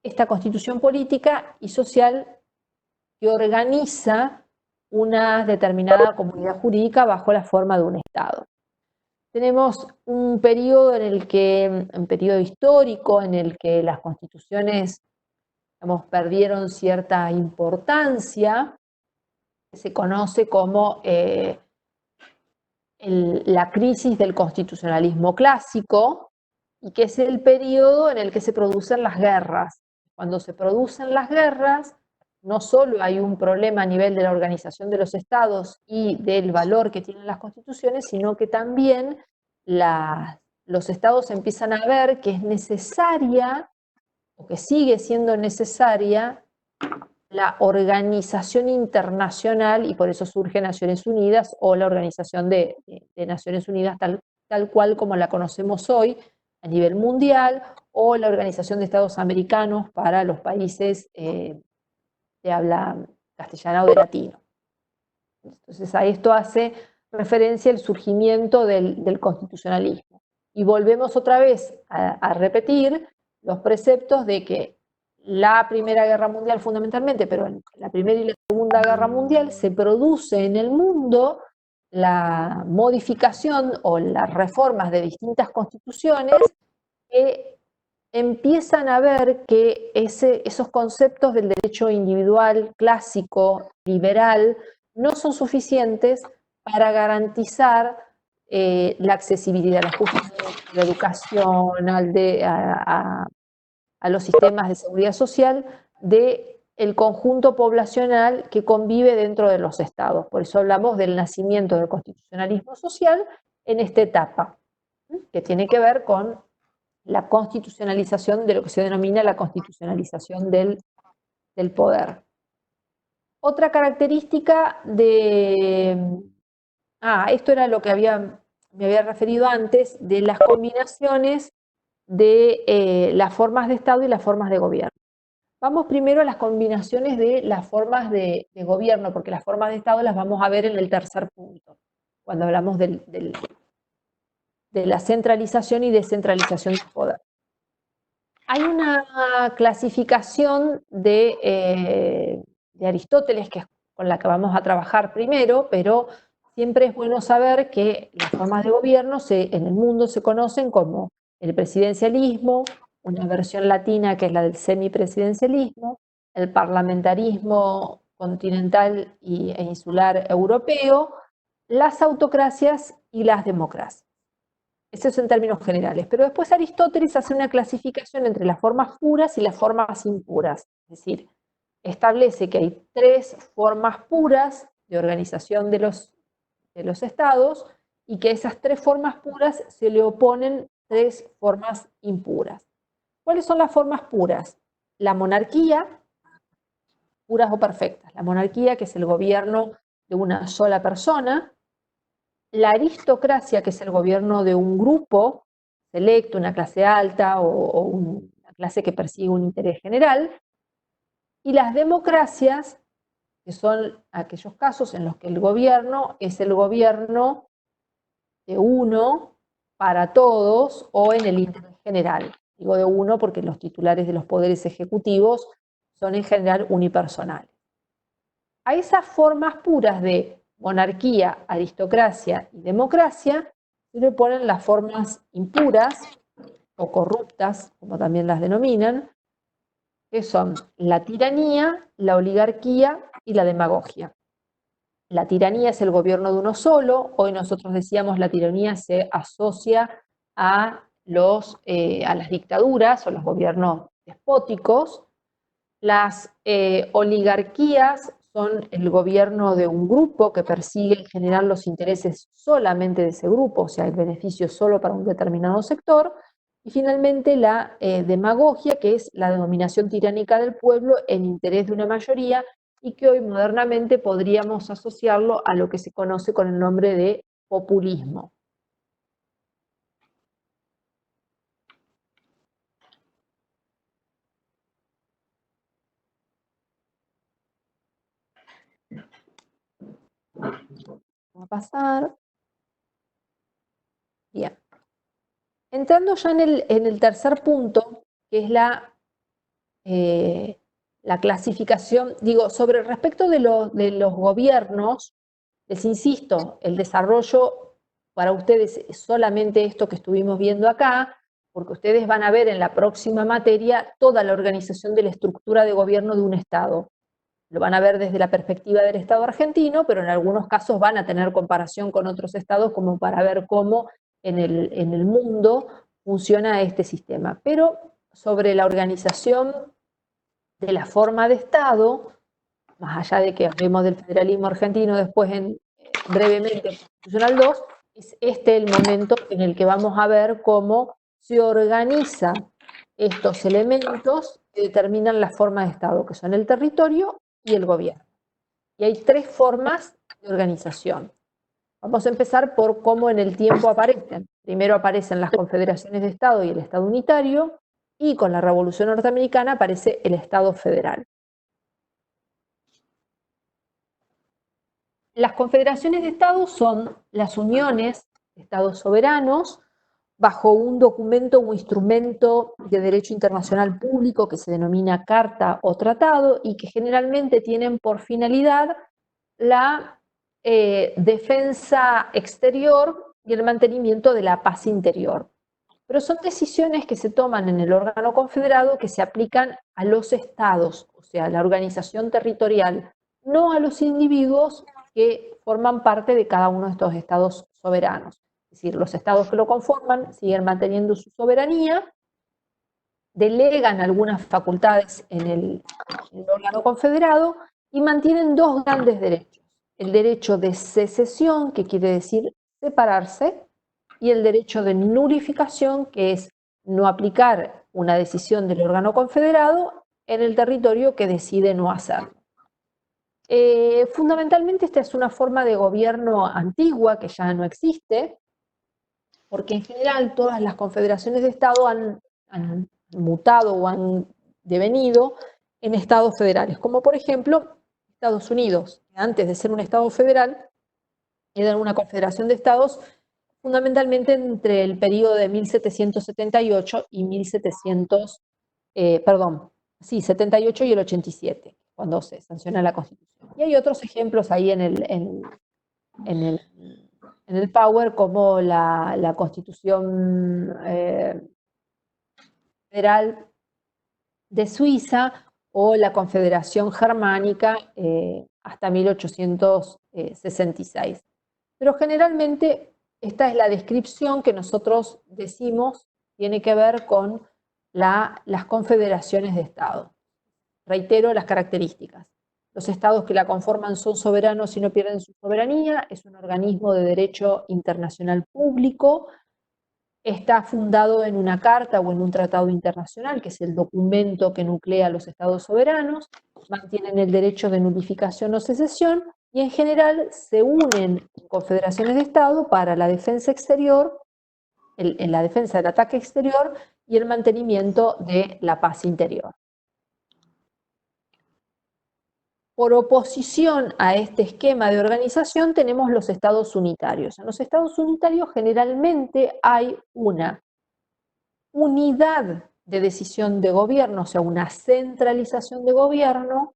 esta constitución política y social que organiza una determinada comunidad jurídica bajo la forma de un Estado. Tenemos un periodo un periodo histórico en el que las constituciones, digamos, perdieron cierta importancia, que se conoce como la crisis del constitucionalismo clásico, y que es el periodo en el que se producen las guerras. Cuando se producen las guerras, no solo hay un problema a nivel de la organización de los estados y del valor que tienen las constituciones, sino que también los estados empiezan a ver que es necesaria, o que sigue siendo necesaria, la organización internacional, y por eso surge Naciones Unidas o la Organización de Naciones Unidas tal cual como la conocemos hoy a nivel mundial, o la Organización de Estados Americanos para los países de habla castellana o de latino. Entonces a esto hace referencia el surgimiento del constitucionalismo. Y volvemos otra vez a repetir los preceptos de que la Primera Guerra Mundial fundamentalmente, pero en la Primera y la Segunda Guerra Mundial se produce en el mundo la modificación o las reformas de distintas constituciones que empiezan a ver que esos conceptos del derecho individual clásico, liberal, no son suficientes para garantizar la accesibilidad a la justicia, a la educación, a los sistemas de seguridad social del conjunto poblacional que convive dentro de los estados. Por eso hablamos del nacimiento del constitucionalismo social en esta etapa, que tiene que ver con la constitucionalización de lo que se denomina la constitucionalización del poder. Otra característica esto era lo que me había referido antes, de las combinaciones de las formas de Estado y las formas de gobierno. Vamos primero a las combinaciones de las formas de gobierno, porque las formas de Estado las vamos a ver en el tercer punto, cuando hablamos del de la centralización y descentralización del poder. Hay una clasificación de Aristóteles, que es con la que vamos a trabajar primero, pero siempre es bueno saber que las formas de gobierno en el mundo se conocen como el presidencialismo, una versión latina que es la del semipresidencialismo, el parlamentarismo continental e insular europeo, las autocracias y las democracias. Eso es en términos generales. Pero después Aristóteles hace una clasificación entre las formas puras y las formas impuras. Es decir, establece que hay 3 formas puras de organización de los estados y que a esas 3 formas puras se le oponen 3 formas impuras. ¿Cuáles son las formas puras? La monarquía, puras o perfectas. La monarquía, que es el gobierno de una sola persona. La aristocracia, que es el gobierno de un grupo selecto, una clase alta o una clase que persigue un interés general. Y las democracias, que son aquellos casos en los que el gobierno es el gobierno de uno para todos o en el interés general. Digo de uno porque los titulares de los poderes ejecutivos son en general unipersonales. A esas formas puras de monarquía, aristocracia y democracia se le ponen las formas impuras o corruptas, como también las denominan, que son la tiranía, la oligarquía y la demagogia. La tiranía es el gobierno de uno solo. Hoy nosotros decíamos la tiranía se asocia a las dictaduras o los gobiernos despóticos. Las oligarquías son el gobierno de un grupo que persigue en general los intereses solamente de ese grupo, o sea, el beneficio solo para un determinado sector. Y finalmente la demagogia, que es la dominación tiránica del pueblo en interés de una mayoría y que hoy modernamente podríamos asociarlo a lo que se conoce con el nombre de populismo. Vamos a pasar. Bien. Entrando ya en el tercer punto, que es la clasificación, digo, sobre respecto de los gobiernos, les insisto, el desarrollo para ustedes es solamente esto que estuvimos viendo acá, porque ustedes van a ver en la próxima materia toda la organización de la estructura de gobierno de un Estado. Lo van a ver desde la perspectiva del Estado argentino, pero en algunos casos van a tener comparación con otros estados como para ver cómo en el mundo funciona este sistema. Pero sobre la organización de la forma de Estado, más allá de que hablemos del federalismo argentino después brevemente en Constitucional 2, es este el momento en el que vamos a ver cómo se organizan estos elementos que determinan la forma de Estado, que son el territorio y el gobierno. Y hay 3 formas de organización. Vamos a empezar por cómo en el tiempo aparecen. Primero aparecen las confederaciones de Estado y el Estado unitario, y con la Revolución Norteamericana aparece el Estado federal. Las confederaciones de Estados son las uniones de Estados soberanos bajo un documento o instrumento de derecho internacional público que se denomina carta o tratado y que generalmente tienen por finalidad la defensa exterior y el mantenimiento de la paz interior. Pero son decisiones que se toman en el órgano confederado que se aplican a los estados, o sea, a la organización territorial, no a los individuos que forman parte de cada uno de estos estados soberanos. Es decir, los estados que lo conforman siguen manteniendo su soberanía, delegan algunas facultades en el órgano confederado y mantienen 2 grandes derechos. El derecho de secesión, que quiere decir separarse, y el derecho de nulificación, que es no aplicar una decisión del órgano confederado en el territorio que decide no hacerlo. Fundamentalmente esta es una forma de gobierno antigua que ya no existe, porque en general todas las confederaciones de Estado han mutado o han devenido en estados federales, como por ejemplo Estados Unidos, que antes de ser un estado federal era una confederación de estados fundamentalmente entre el periodo de 1778 y 78 y el 87, cuando se sanciona la Constitución. Y hay otros ejemplos ahí en el Power, como la Constitución Federal de Suiza o la Confederación Germánica hasta 1866. Pero generalmente esta es la descripción que nosotros decimos tiene que ver con las confederaciones de Estado. Reitero las características. Los estados que la conforman son soberanos y no pierden su soberanía. Es un organismo de derecho internacional público. Está fundado en una carta o en un tratado internacional, que es el documento que nuclea a los estados soberanos. Mantienen el derecho de nulificación o secesión y en general se unen en confederaciones de Estado para la defensa exterior, en la defensa del ataque exterior y el mantenimiento de la paz interior. Por oposición a este esquema de organización tenemos los estados unitarios. En los estados unitarios generalmente hay una unidad de decisión de gobierno, o sea, una centralización de gobierno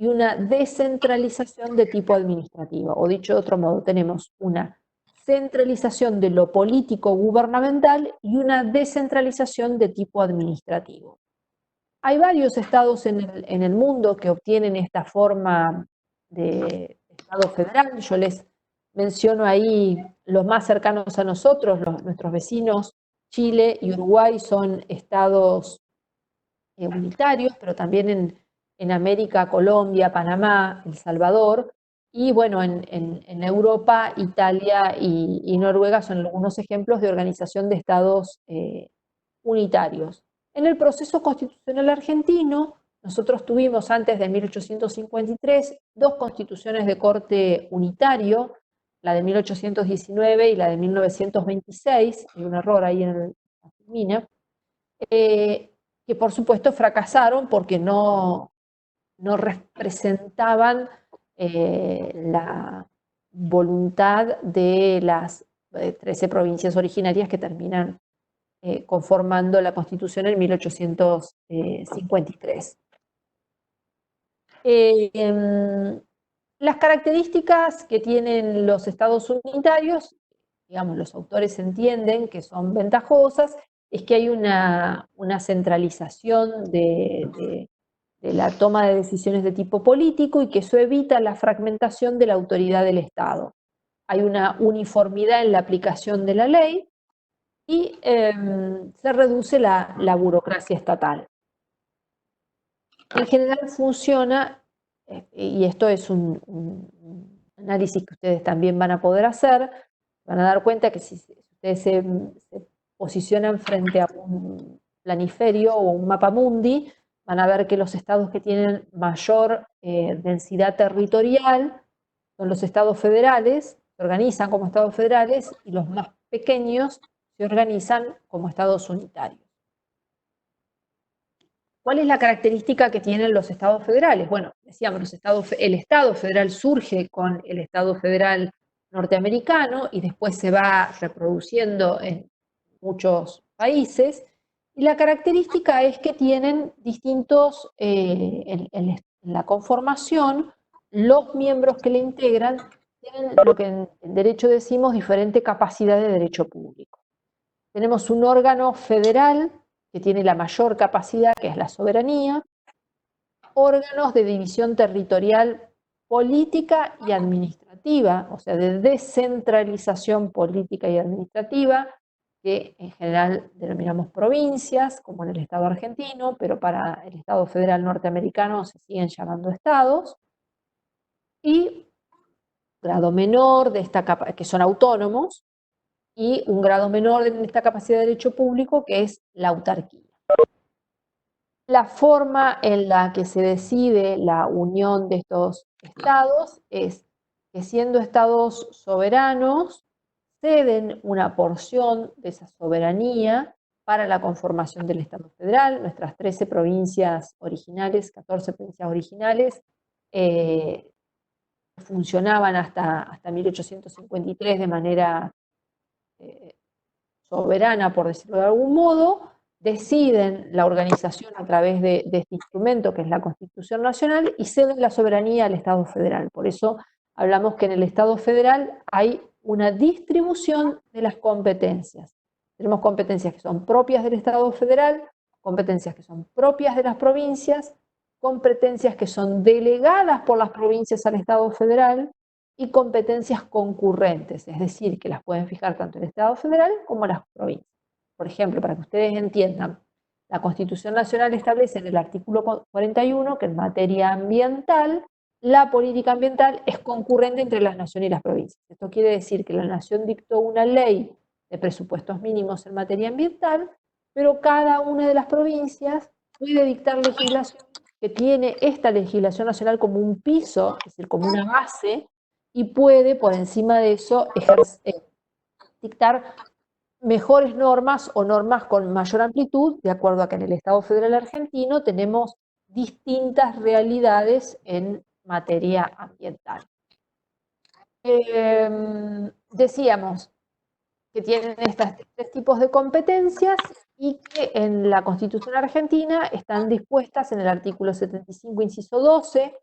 y una descentralización de tipo administrativo. O dicho de otro modo, tenemos una centralización de lo político gubernamental y una descentralización de tipo administrativo. Hay varios estados en el mundo que obtienen esta forma de estado federal. Yo les menciono ahí los más cercanos a nosotros, nuestros vecinos, Chile y Uruguay son estados unitarios, pero también en América, Colombia, Panamá, El Salvador, y bueno, en Europa, Italia y Noruega son algunos ejemplos de organización de estados unitarios. En el proceso constitucional argentino, nosotros tuvimos antes de 1853 dos constituciones de corte unitario, la de 1819 y la de 1926, hay un error ahí en la termina, que por supuesto fracasaron porque no representaban la voluntad de las 13 provincias originarias que terminan conformando la Constitución en 1853. Las características que tienen los estados unitarios, digamos, los autores entienden que son ventajosas, es que hay una centralización de la toma de decisiones de tipo político y que eso evita la fragmentación de la autoridad del Estado. Hay una uniformidad en la aplicación de la ley y se reduce la burocracia estatal. En general funciona, y esto es un análisis que ustedes también van a poder hacer, van a dar cuenta que si ustedes se posicionan frente a un planiferio o un mapamundi, van a ver que los estados que tienen mayor densidad territorial son los estados federales, se organizan como estados federales, y los más pequeños se organizan como estados unitarios. ¿Cuál es la característica que tienen los estados federales? Bueno, decíamos, el Estado federal surge con el Estado federal norteamericano y después se va reproduciendo en muchos países. Y la característica es que tienen distintos, en la conformación, los miembros que le integran tienen lo que en derecho decimos diferente capacidad de derecho público. Tenemos un órgano federal que tiene la mayor capacidad, que es la soberanía, órganos de división territorial política y administrativa, o sea, de descentralización política y administrativa, que en general denominamos provincias, como en el Estado argentino, pero para el Estado federal norteamericano se siguen llamando estados, y grado menor de esta capa, que son autónomos, y un grado menor de esta capacidad de derecho público, que es la autarquía. La forma en la que se decide la unión de estos estados es que, siendo estados soberanos, ceden una porción de esa soberanía para la conformación del Estado federal. Nuestras 13 provincias originales, 14 provincias originales, funcionaban hasta 1853 de manera soberana, por decirlo de algún modo, deciden la organización a través de este instrumento que es la Constitución Nacional y ceden la soberanía al Estado federal. Por eso hablamos que en el Estado federal hay una distribución de las competencias. Tenemos competencias que son propias del Estado federal, competencias que son propias de las provincias, competencias que son delegadas por las provincias al Estado federal y competencias concurrentes, es decir, que las pueden fijar tanto el Estado federal como las provincias. Por ejemplo, para que ustedes entiendan, la Constitución Nacional establece en el artículo 41 que en materia ambiental, la política ambiental es concurrente entre las naciones y las provincias. Esto quiere decir que la nación dictó una ley de presupuestos mínimos en materia ambiental, pero cada una de las provincias puede dictar legislación que tiene esta legislación nacional como un piso, es decir, como una base, y puede por encima de eso dictar mejores normas o normas con mayor amplitud, de acuerdo a que en el Estado Federal Argentino tenemos distintas realidades en materia ambiental. Decíamos que tienen estos tres tipos de competencias y que en la Constitución Argentina están dispuestas en el artículo 75, inciso 12,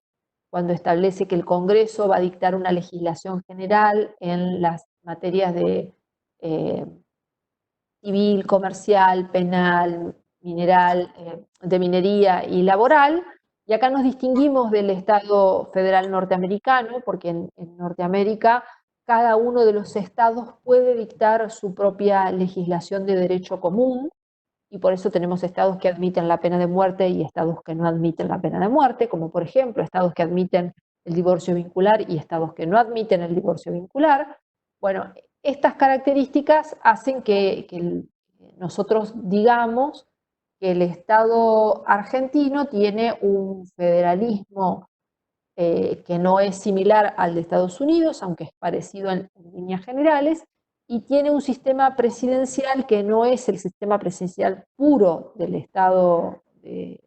cuando establece que el Congreso va a dictar una legislación general en las materias de civil, comercial, penal, mineral, de minería y laboral. Y acá nos distinguimos del Estado federal norteamericano, porque en Norteamérica cada uno de los estados puede dictar su propia legislación de derecho común, y por eso tenemos estados que admiten la pena de muerte y estados que no admiten la pena de muerte, como por ejemplo estados que admiten el divorcio vincular y estados que no admiten el divorcio vincular. Bueno, estas características hacen que nosotros digamos que el Estado argentino tiene un federalismo que no es similar al de Estados Unidos, aunque es parecido en líneas generales, y tiene un sistema presidencial que no es el sistema presidencial puro del Estado de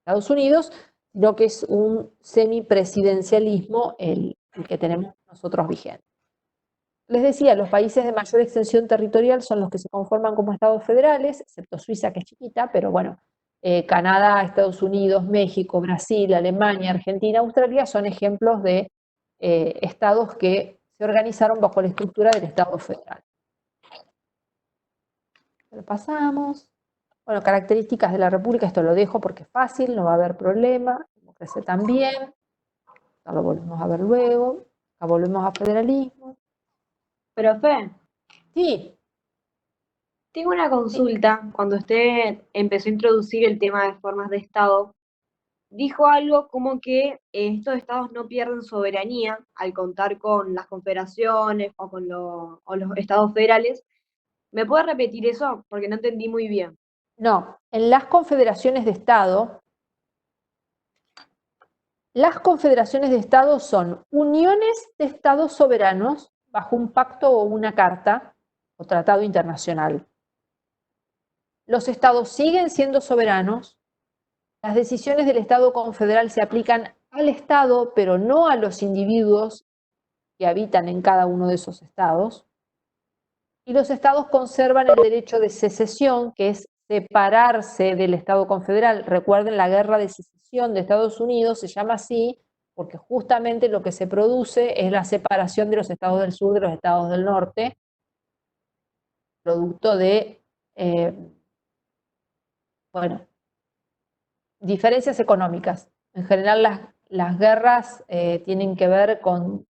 Estados Unidos, sino que es un semipresidencialismo el que tenemos nosotros vigente. Les decía, los países de mayor extensión territorial son los que se conforman como estados federales, excepto Suiza, que es chiquita, pero bueno, Canadá, Estados Unidos, México, Brasil, Alemania, Argentina, Australia son ejemplos de estados que se organizaron bajo la estructura del Estado federal. Lo pasamos. Bueno, características de la República, esto lo dejo porque es fácil, no va a haber problema. Democracia también. Esto lo volvemos a ver luego. Acá volvemos a federalismo. Profe, Sí. tengo una consulta. Cuando usted empezó a introducir el tema de formas de Estado, dijo algo como que estos estados no pierden soberanía al contar con las confederaciones o con los estados federales. ¿Me puede repetir eso? Porque no entendí muy bien. No, en las confederaciones de Estado son uniones de estados soberanos bajo un pacto o una carta o tratado internacional. Los estados siguen siendo soberanos, las decisiones del Estado confederal se aplican al Estado, pero no a los individuos que habitan en cada uno de esos estados, y los estados conservan el derecho de secesión, que es separarse del Estado confederal. Recuerden, la guerra de secesión de Estados Unidos se llama así porque justamente lo que se produce es la separación de los estados del sur de los estados del norte, producto de, diferencias económicas. En general las guerras tienen que ver con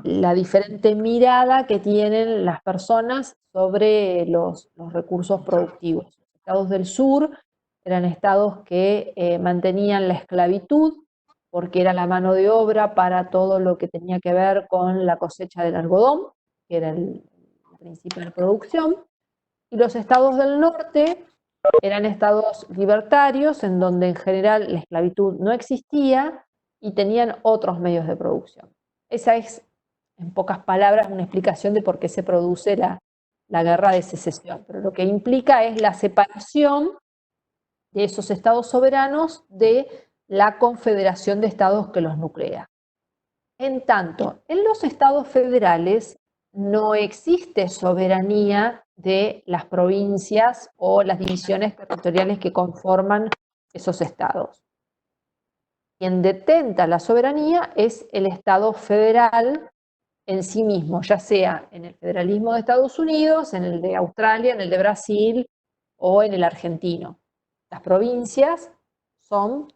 la diferente mirada que tienen las personas sobre los recursos productivos. Los estados del sur eran estados que mantenían la esclavitud porque era la mano de obra para todo lo que tenía que ver con la cosecha del algodón, que era el principio de producción, y los estados del norte eran estados libertarios en donde en general la esclavitud no existía y tenían otros medios de producción. Esa es, en pocas palabras, una explicación de por qué se produce la guerra de secesión. Pero lo que implica es la separación de esos estados soberanos de la confederación de estados que los nuclea. En tanto, en los estados federales no existe soberanía de las provincias o las divisiones territoriales que conforman esos estados. Quien detenta la soberanía es el Estado federal en sí mismo, ya sea en el federalismo de Estados Unidos, en el de Australia, en el de Brasil o en el argentino. Las provincias son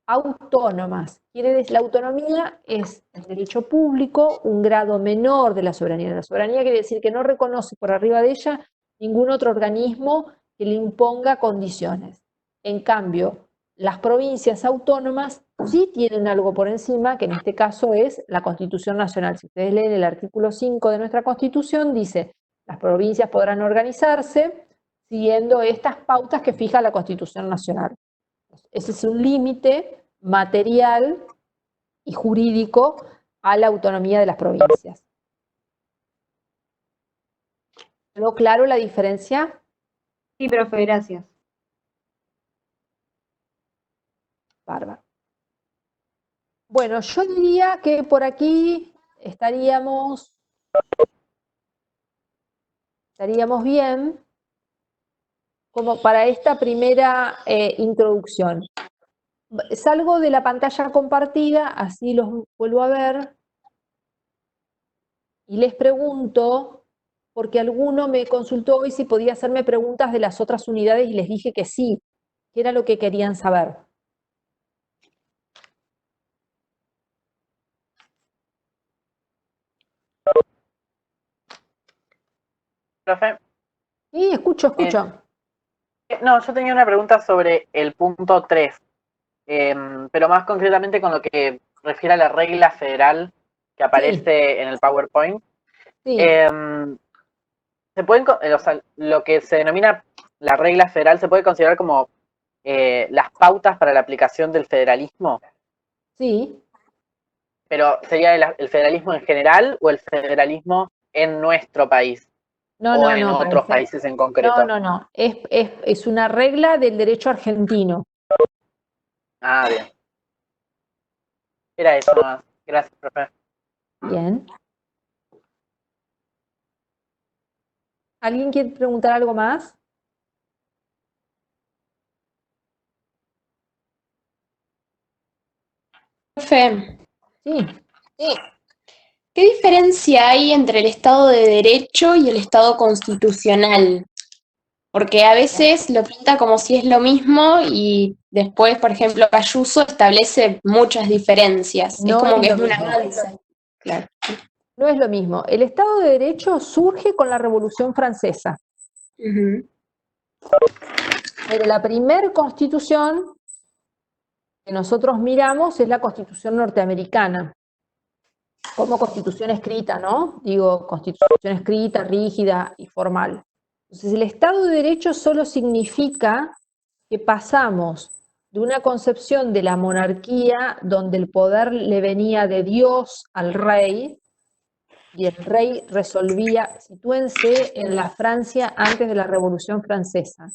autónomas. Quiere decir, la autonomía es el derecho público, un grado menor de la soberanía. La soberanía quiere decir que no reconoce por arriba de ella ningún otro organismo que le imponga condiciones. En cambio, las provincias autónomas sí tienen algo por encima, que en este caso es la Constitución Nacional. Si ustedes leen el artículo 5 de nuestra Constitución, dice, las provincias podrán organizarse siguiendo estas pautas que fija la Constitución Nacional. Ese es un límite material y jurídico a la autonomía de las provincias. ¿Quedó claro la diferencia? Sí, profe, gracias. Bárbaro. Bueno, yo diría que por aquí estaríamos bien como para esta primera introducción. Salgo de la pantalla compartida, así los vuelvo a ver, y les pregunto, porque alguno me consultó hoy si podía hacerme preguntas de las otras unidades y les dije que sí, que era lo que querían saber. Profe, Sí, escucho. no, yo tenía una pregunta sobre el punto 3, pero más concretamente con lo que refiere a la regla federal que aparece en el PowerPoint. Sí. O sea, lo que se denomina la regla federal se puede considerar como las pautas para la aplicación del federalismo. Sí. Pero ¿sería el federalismo en general o el federalismo en nuestro país? No, En otros países en concreto. No. Es una regla del derecho argentino. Ah, bien. Era eso nomás. Gracias, profe. Bien. ¿Alguien quiere preguntar algo más? Profe, Sí. ¿qué diferencia hay entre el Estado de Derecho y el Estado constitucional? Porque a veces lo pinta como si es lo mismo y después, por ejemplo, Ayuso establece muchas diferencias. Es No como es que lo es un mismo. avance. Claro. No es lo mismo. El Estado de Derecho surge con la Revolución Francesa. Ujú. Pero la primera constitución que nosotros miramos es la Constitución norteamericana, como constitución escrita, ¿no? Digo, constitución escrita, rígida y formal. Entonces, el Estado de Derecho solo significa que pasamos de una concepción de la monarquía donde el poder le venía de Dios al rey, y el rey resolvía, sitúense en la Francia antes de la Revolución Francesa,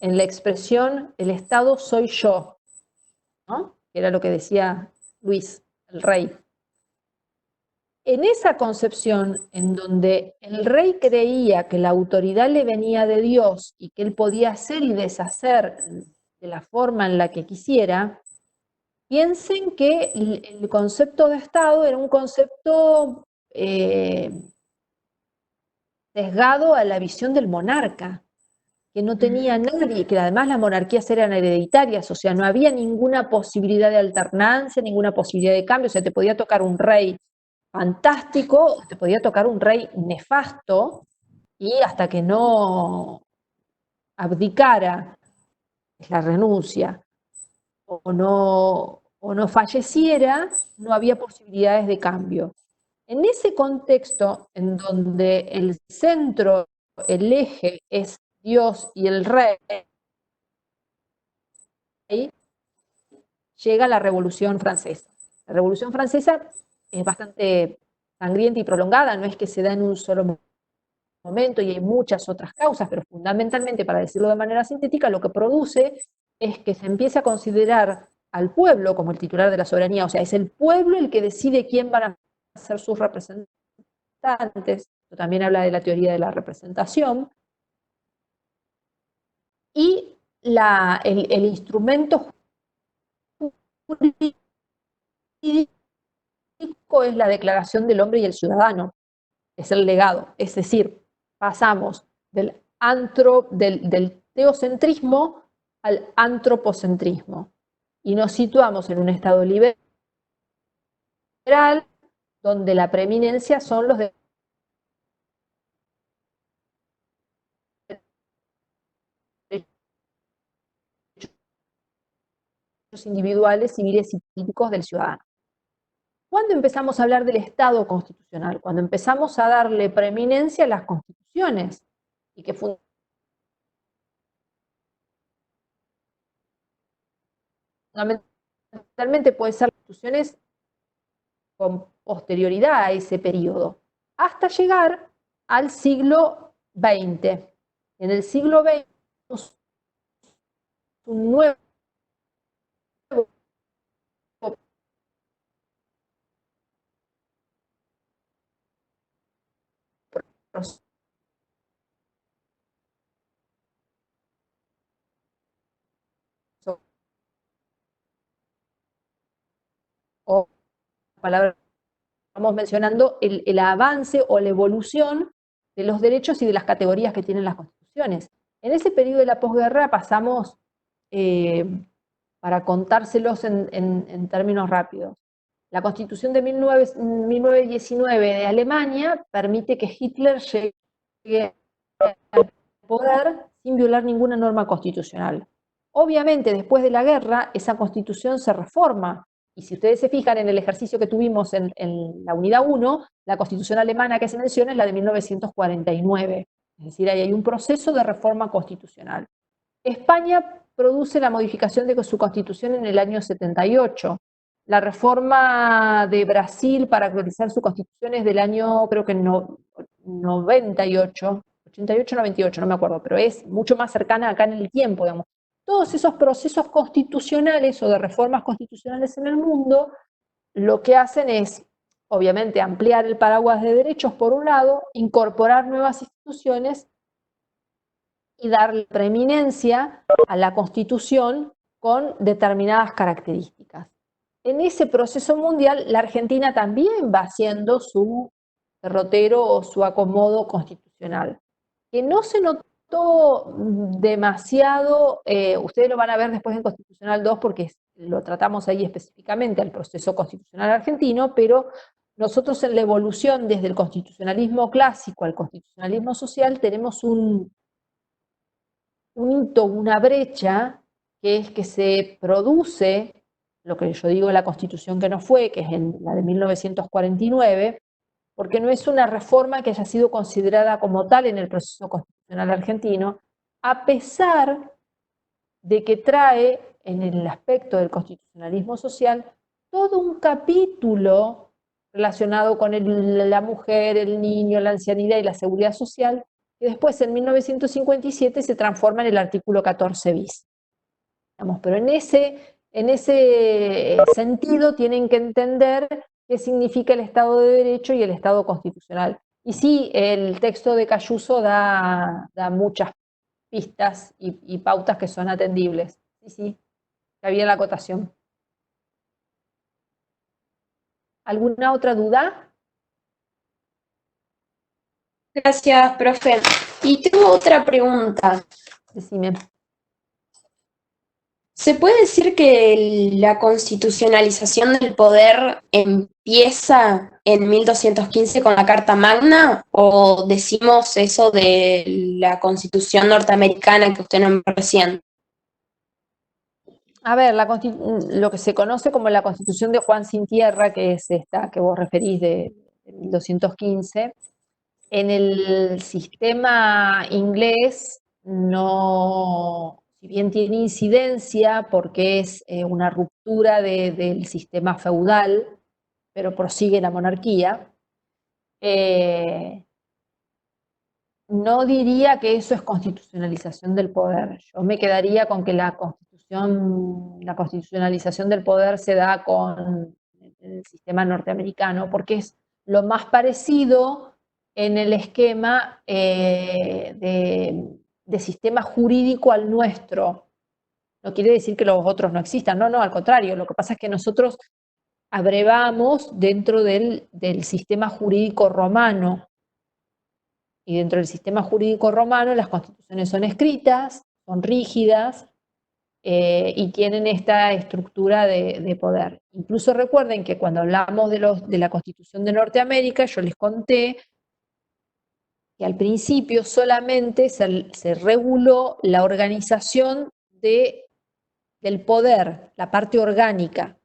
en la expresión el Estado soy yo, ¿no? Que era lo que decía Luis, el rey. En esa concepción, en donde el rey creía que la autoridad le venía de Dios y que él podía hacer y deshacer de la forma en la que quisiera, piensen que el concepto de Estado era un concepto sesgado a la visión del monarca, que no tenía nadie, que además las monarquías eran hereditarias, o sea, no había ninguna posibilidad de alternancia, ninguna posibilidad de cambio, o sea, te podía tocar un rey fantástico, te podía tocar un rey nefasto, y hasta que no abdicara, es la renuncia, o no falleciera, no había posibilidades de cambio. En ese contexto, en donde el centro, el eje es Dios y el rey, llega la Revolución Francesa. La Revolución Francesa es bastante sangrienta y prolongada, no es que se da en un solo momento y hay muchas otras causas, pero fundamentalmente, para decirlo de manera sintética, lo que produce es que se empiece a considerar al pueblo como el titular de la soberanía, o sea, es el pueblo el que decide quién van a ser sus representantes. Esto también habla de la teoría de la representación. Y el instrumento jurídico es la declaración del hombre y el ciudadano, es el legado, es decir, pasamos del teocentrismo al antropocentrismo y nos situamos en un estado liberal donde la preeminencia son los derechos individuales, civiles y políticos del ciudadano. ¿Cuándo empezamos a hablar del Estado constitucional? Cuando empezamos a darle preeminencia a las constituciones y que fundamentalmente puede ser constituciones con posterioridad a ese periodo, hasta llegar al siglo XX. En el siglo XX, un nuevo proceso o palabra estamos mencionando el avance o la evolución de los derechos y de las categorías que tienen las constituciones. En ese periodo de la posguerra pasamos, para contárselos en términos rápidos, la Constitución de 1919 de Alemania permite que Hitler llegue al poder sin violar ninguna norma constitucional. Obviamente, después de la guerra, esa Constitución se reforma. Y si ustedes se fijan en el ejercicio que tuvimos en la unidad 1, la Constitución alemana que se menciona es la de 1949. Es decir, ahí hay un proceso de reforma constitucional. España produce la modificación de su constitución en el año 78. La reforma de Brasil para actualizar su constitución es del año, creo que 98, 88, 98, no me acuerdo, pero es mucho más cercana acá en el tiempo, digamos. Todos esos procesos constitucionales o de reformas constitucionales en el mundo, lo que hacen es, obviamente, ampliar el paraguas de derechos por un lado, incorporar nuevas instituciones y darle preeminencia a la Constitución con determinadas características. En ese proceso mundial, la Argentina también va haciendo su derrotero o su acomodo constitucional, que no se notó demasiado, ustedes lo van a ver después en Constitucional 2 porque lo tratamos ahí específicamente al proceso constitucional argentino, pero nosotros en la evolución desde el constitucionalismo clásico al constitucionalismo social tenemos un hito, una brecha, que es que se produce lo que yo digo la Constitución que no fue, que es la de 1949, porque no es una reforma que haya sido considerada como tal en el proceso constitucional argentino, a pesar de que trae en el aspecto del constitucionalismo social todo un capítulo relacionado con la mujer, el niño, la ancianidad y la seguridad social, que después en 1957 se transforma en el artículo 14 bis. Pero en ese sentido tienen que entender qué significa el Estado de Derecho y el Estado constitucional. Y sí, el texto de Cayuso da muchas pistas y pautas que son atendibles. Sí, está bien la acotación. ¿Alguna otra duda? Gracias, profe. Y tengo otra pregunta. Decime. ¿Se puede decir que la constitucionalización del poder empieza en 1215 con la Carta Magna o decimos eso de la Constitución norteamericana que usted nombró recién? A ver, lo que se conoce como la Constitución de Juan Sin Tierra, que es esta que vos referís de 1215, en el sistema inglés no, si bien tiene incidencia porque es una ruptura del sistema feudal, pero prosigue la monarquía, no diría que eso es constitucionalización del poder. Yo me quedaría con que la Constitución la constitucionalización del poder se da con el sistema norteamericano, porque es lo más parecido en el esquema de sistema jurídico al nuestro. No quiere decir que los otros no existan, no, al contrario, lo que pasa es que nosotros abrevamos dentro del sistema jurídico romano. Y dentro del sistema jurídico romano las constituciones son escritas, son rígidas y tienen esta estructura de poder. Incluso recuerden que cuando hablamos de la Constitución de Norteamérica, yo les conté que al principio solamente se reguló la organización del poder, la parte orgánica,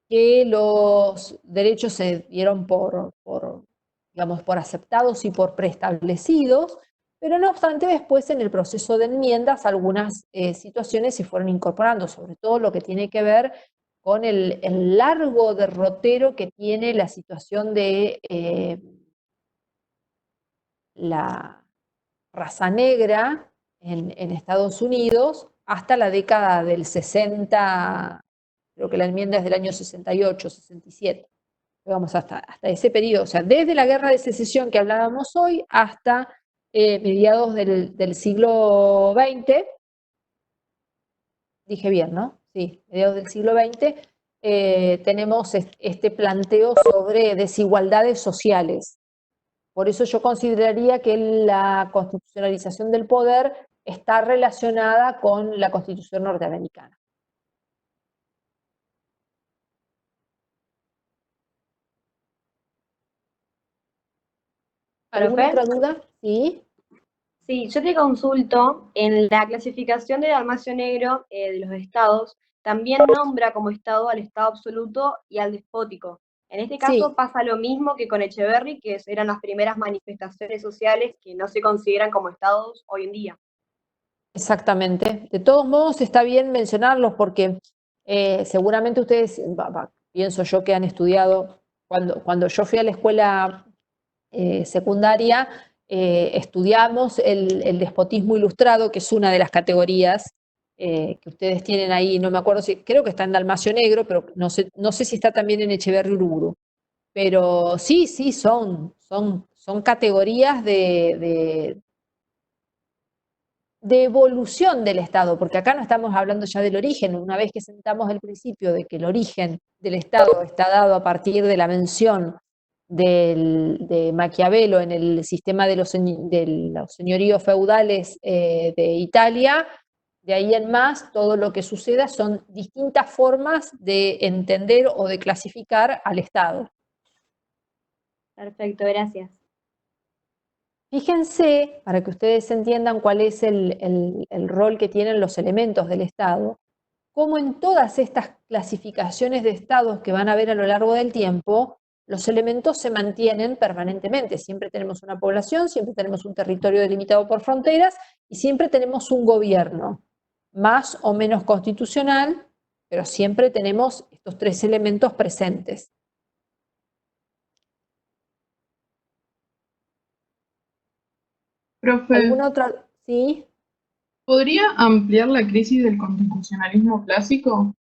que los derechos se dieron por aceptados y por preestablecidos, pero no obstante después en el proceso de enmiendas algunas situaciones se fueron incorporando, sobre todo lo que tiene que ver con el largo derrotero que tiene la situación de la raza negra en Estados Unidos hasta la década del 60, creo que la enmienda es del año 68, 67. Vamos hasta ese periodo, o sea, desde la guerra de secesión que hablábamos hoy hasta mediados del siglo XX, dije bien, ¿no? Sí, mediados del siglo XX, tenemos este planteo sobre desigualdades sociales. Por eso yo consideraría que la constitucionalización del poder está relacionada con la Constitución norteamericana. ¿Alguna otra duda? Sí. Sí, yo te consulto, en la clasificación de Dalmacio Negro de los estados, también nombra como estado al estado absoluto y al despótico. En este caso Sí. pasa lo mismo que con Echeverri, que eran las primeras manifestaciones sociales que no se consideran como estados hoy en día. Exactamente. De todos modos, está bien mencionarlos porque seguramente ustedes, pienso yo que han estudiado, cuando yo fui a la escuela secundaria, estudiamos el despotismo ilustrado, que es una de las categorías que ustedes tienen ahí, no me acuerdo si, creo que está en Dalmacio Negro, pero no sé si está también en Echeverri Uriburu. Pero sí, son categorías de evolución del Estado, porque acá no estamos hablando ya del origen. Una vez que sentamos el principio de que el origen del Estado está dado a partir de la mención de Maquiavelo en el sistema de los señoríos feudales de Italia, de ahí en más todo lo que suceda son distintas formas de entender o de clasificar al Estado. Perfecto, gracias. Fíjense, para que ustedes entiendan cuál es el rol que tienen los elementos del Estado, cómo en todas estas clasificaciones de estados que van a ver a lo largo del tiempo, los elementos se mantienen permanentemente. Siempre tenemos una población, siempre tenemos un territorio delimitado por fronteras y siempre tenemos un gobierno, más o menos constitucional, pero siempre tenemos estos tres elementos presentes. Profe, ¿Alguna otra? ¿Sí? ¿podría ampliar la crisis del constitucionalismo clásico?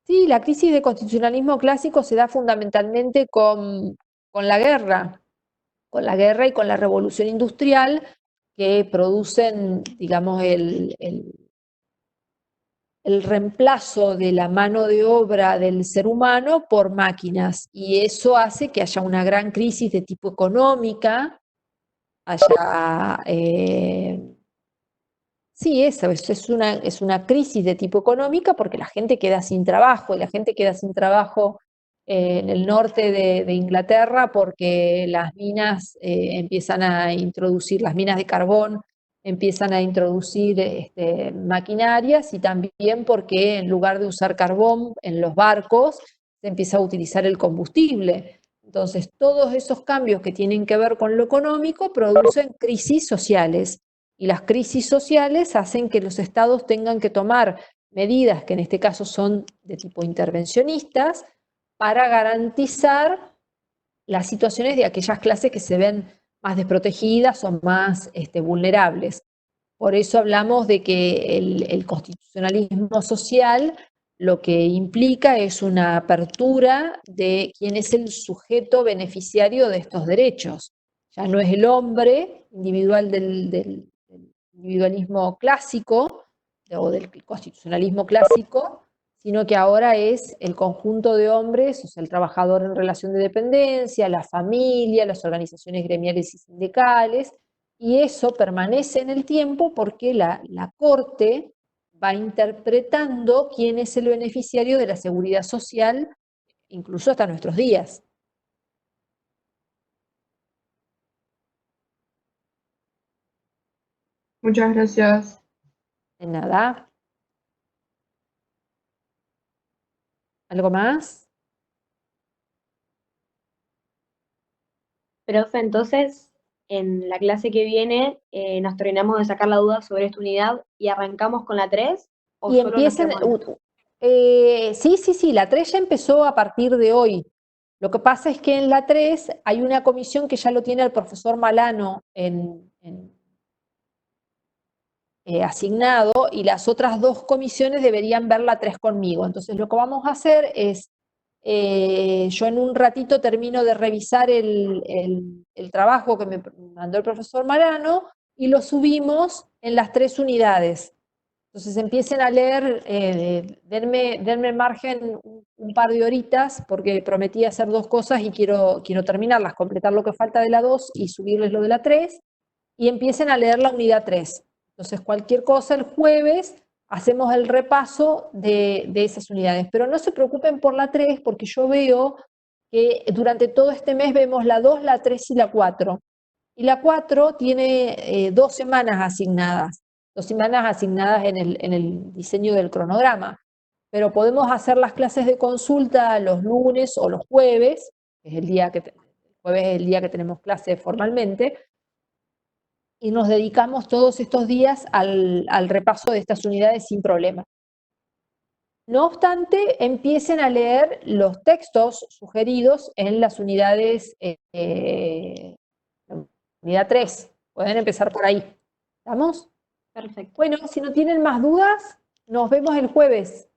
Sí, la crisis de constitucionalismo clásico se da fundamentalmente con la guerra y con la revolución industrial que producen, digamos, el reemplazo de la mano de obra del ser humano por máquinas. Y eso hace que haya una gran crisis de tipo económica, haya... sí, eso es una crisis de tipo económica porque la gente queda sin trabajo y la gente queda sin trabajo en el norte de Inglaterra porque las minas empiezan a introducir, las minas de carbón empiezan a introducir maquinarias y también porque en lugar de usar carbón en los barcos se empieza a utilizar el combustible. Entonces, todos esos cambios que tienen que ver con lo económico producen crisis sociales. Y las crisis sociales hacen que los estados tengan que tomar medidas, que en este caso son de tipo intervencionistas, para garantizar las situaciones de aquellas clases que se ven más desprotegidas o más vulnerables. Por eso hablamos de que el constitucionalismo social lo que implica es una apertura de quién es el sujeto beneficiario de estos derechos. Ya no es el hombre individual del individualismo clásico o del constitucionalismo clásico, sino que ahora es el conjunto de hombres, o sea, el trabajador en relación de dependencia, la familia, las organizaciones gremiales y sindicales, y eso permanece en el tiempo porque la Corte va interpretando quién es el beneficiario de la seguridad social, incluso hasta nuestros días. Muchas gracias. De nada. ¿Algo más? Profe, entonces, en la clase que viene nos terminamos de sacar la duda sobre esta unidad y arrancamos con la 3 o Y solo nos empiecen, quedamos sí, la 3 ya empezó a partir de hoy. Lo que pasa es que en la 3 hay una comisión que ya lo tiene el profesor Malano asignado, y las otras dos comisiones deberían ver la 3 conmigo. Entonces lo que vamos a hacer es, yo en un ratito termino de revisar el trabajo que me mandó el profesor Malano y lo subimos en las 3 unidades. Entonces empiecen a leer, denme margen un par de horitas, porque prometí hacer dos cosas y quiero terminarlas, completar lo que falta de la 2 y subirles lo de la 3, y empiecen a leer la unidad 3. Entonces cualquier cosa el jueves hacemos el repaso de esas unidades. Pero no se preocupen por la 3, porque yo veo que durante todo este mes vemos la 2, la 3 y la 4. Y la 4 tiene 2 semanas asignadas. 2 semanas asignadas en el diseño del cronograma. Pero podemos hacer las clases de consulta los lunes o los jueves, que es el jueves es el día que tenemos clase formalmente, y nos dedicamos todos estos días al repaso de estas unidades sin problema. No obstante, empiecen a leer los textos sugeridos en las unidades, unidad 3. Pueden empezar por ahí. ¿Estamos? perfecto. Bueno, si no tienen más dudas, nos vemos el jueves.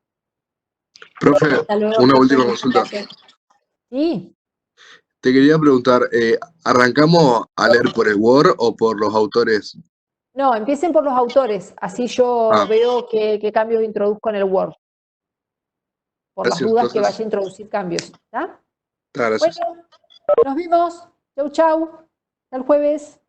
Profe, Hasta luego, una profe, última muchas consulta. gracias. Sí. Te quería preguntar, ¿arrancamos a leer por el Word o por los autores? No, empiecen por los autores. Así yo veo qué cambios introduzco en el Word. Por las Gracias, dudas que entonces. vaya a introducir cambios. ¿Está? Gracias. Bueno, nos vemos. Chau, chau. Hasta el jueves.